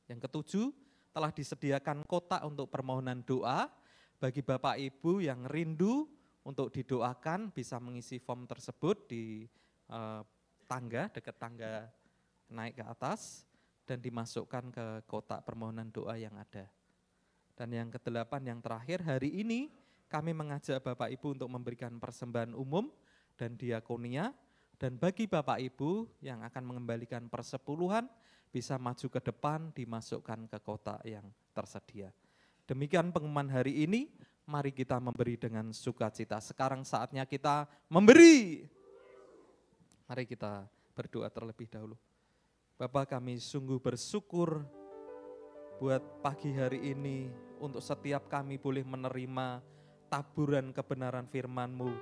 Yang ketujuh, telah disediakan kotak untuk permohonan doa. Bagi Bapak Ibu yang rindu untuk didoakan bisa mengisi form tersebut di tangga, dekat tangga naik ke atas, dan dimasukkan ke kotak permohonan doa yang ada. Dan yang kedelapan, yang terakhir, hari ini kami mengajak Bapak Ibu untuk memberikan persembahan umum dan diakonia, dan bagi Bapak Ibu yang akan mengembalikan persepuluhan bisa maju ke depan, dimasukkan ke kotak yang tersedia. Demikian pengumuman hari ini, mari kita memberi dengan sukacita. Sekarang saatnya kita memberi. Mari kita berdoa terlebih dahulu. Bapa, kami sungguh bersyukur buat pagi hari ini, untuk setiap kami boleh menerima taburan kebenaran firman-Mu.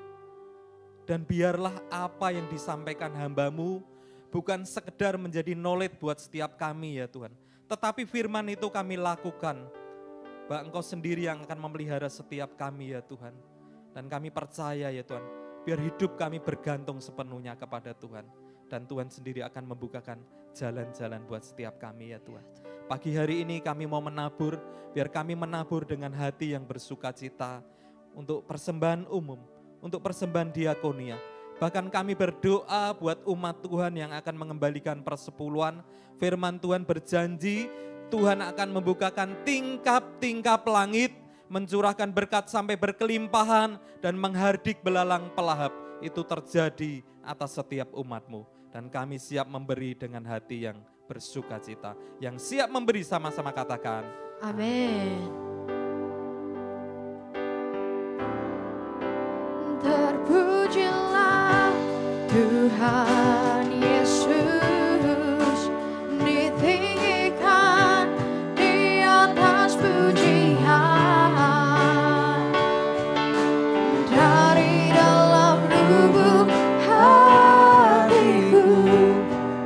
Dan biarlah apa yang disampaikan hamba-Mu bukan sekedar menjadi knowledge buat setiap kami ya Tuhan. Tetapi firman itu kami lakukan. Bahwa Engkau sendiri yang akan memelihara setiap kami ya Tuhan. Dan kami percaya ya Tuhan, biar hidup kami bergantung sepenuhnya kepada Tuhan. Dan Tuhan sendiri akan membukakan jalan-jalan buat setiap kami ya Tuhan. Pagi hari ini kami mau menabur, biar kami menabur dengan hati yang bersukacita untuk persembahan umum, untuk persembahan diakonia. Bahkan kami berdoa buat umat Tuhan yang akan mengembalikan persepuluhan. Firman Tuhan berjanji, Tuhan akan membukakan tingkap-tingkap langit, mencurahkan berkat sampai berkelimpahan, dan menghardik belalang pelahap. Itu terjadi atas setiap umat-Mu. Dan kami siap memberi dengan hati yang bersukacita. Yang siap memberi sama-sama katakan, amin. Terpujilah Tuhan Yesus, ditinggikan di atas pujian. Dari dalam lubuk hatiku,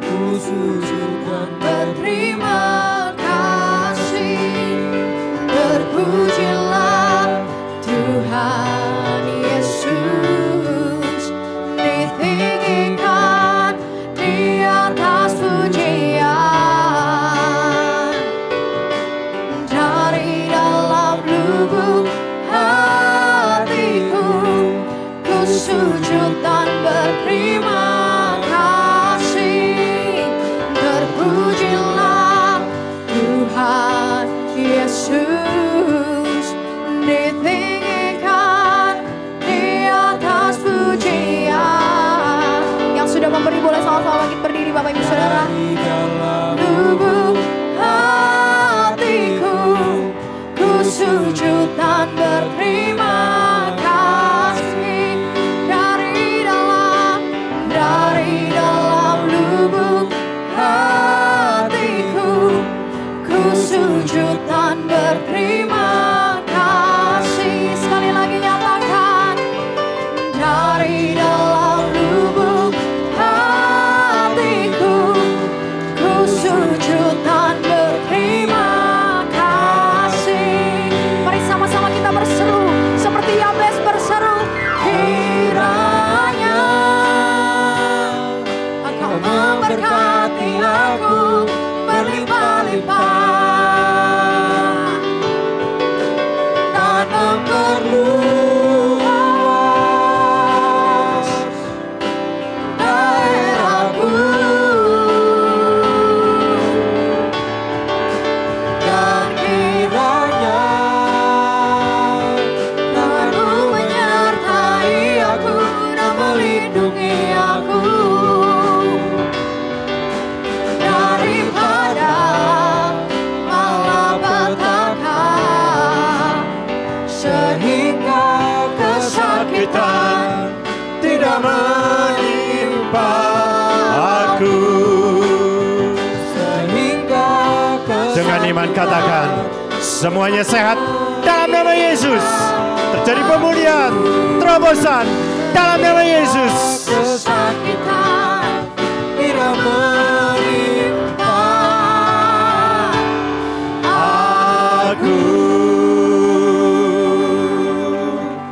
ku sujudkan berterima kasih. Terpujilah Tuhan Yesus, ditinggikan di atas pujian. Dari dalam lubuk hatiku, ku sujud dan berterima kasih. Terpujilah Tuhan Yesus, ditinggikan di atas pujian. Yang sudah memberi boleh sama-sama kita berdiri Bapak Ibu Saudara. Lubuk hatiku, ku sujud dan berterima kasih. Dari dalam lubuk hatiku, ku sujud dan berterima kasih. Sekali lagi nyatakan, dari dalam lubuk hatiku, sehingga kesakitan tidak menimpa aku. Dengan iman katakan, semuanya sehat dalam nama Yesus. Terjadi pemulihan, terobosan dalam nama Yesus. Kesakitan tidak menimpa aku.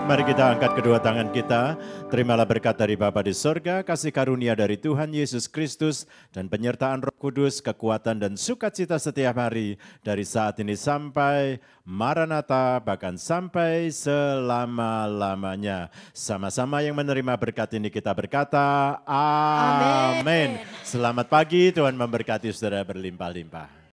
Mari kita angkat kedua tangan kita. Terimalah berkat dari Bapa di sorga, kasih karunia dari Tuhan Yesus Kristus, dan penyertaan Roh Kudus, kekuatan dan sukacita setiap hari, dari saat ini sampai Maranatha, bahkan sampai selama-lamanya. Sama-sama yang menerima berkat ini kita berkata, amin. Selamat pagi, Tuhan memberkati saudara berlimpah-limpah.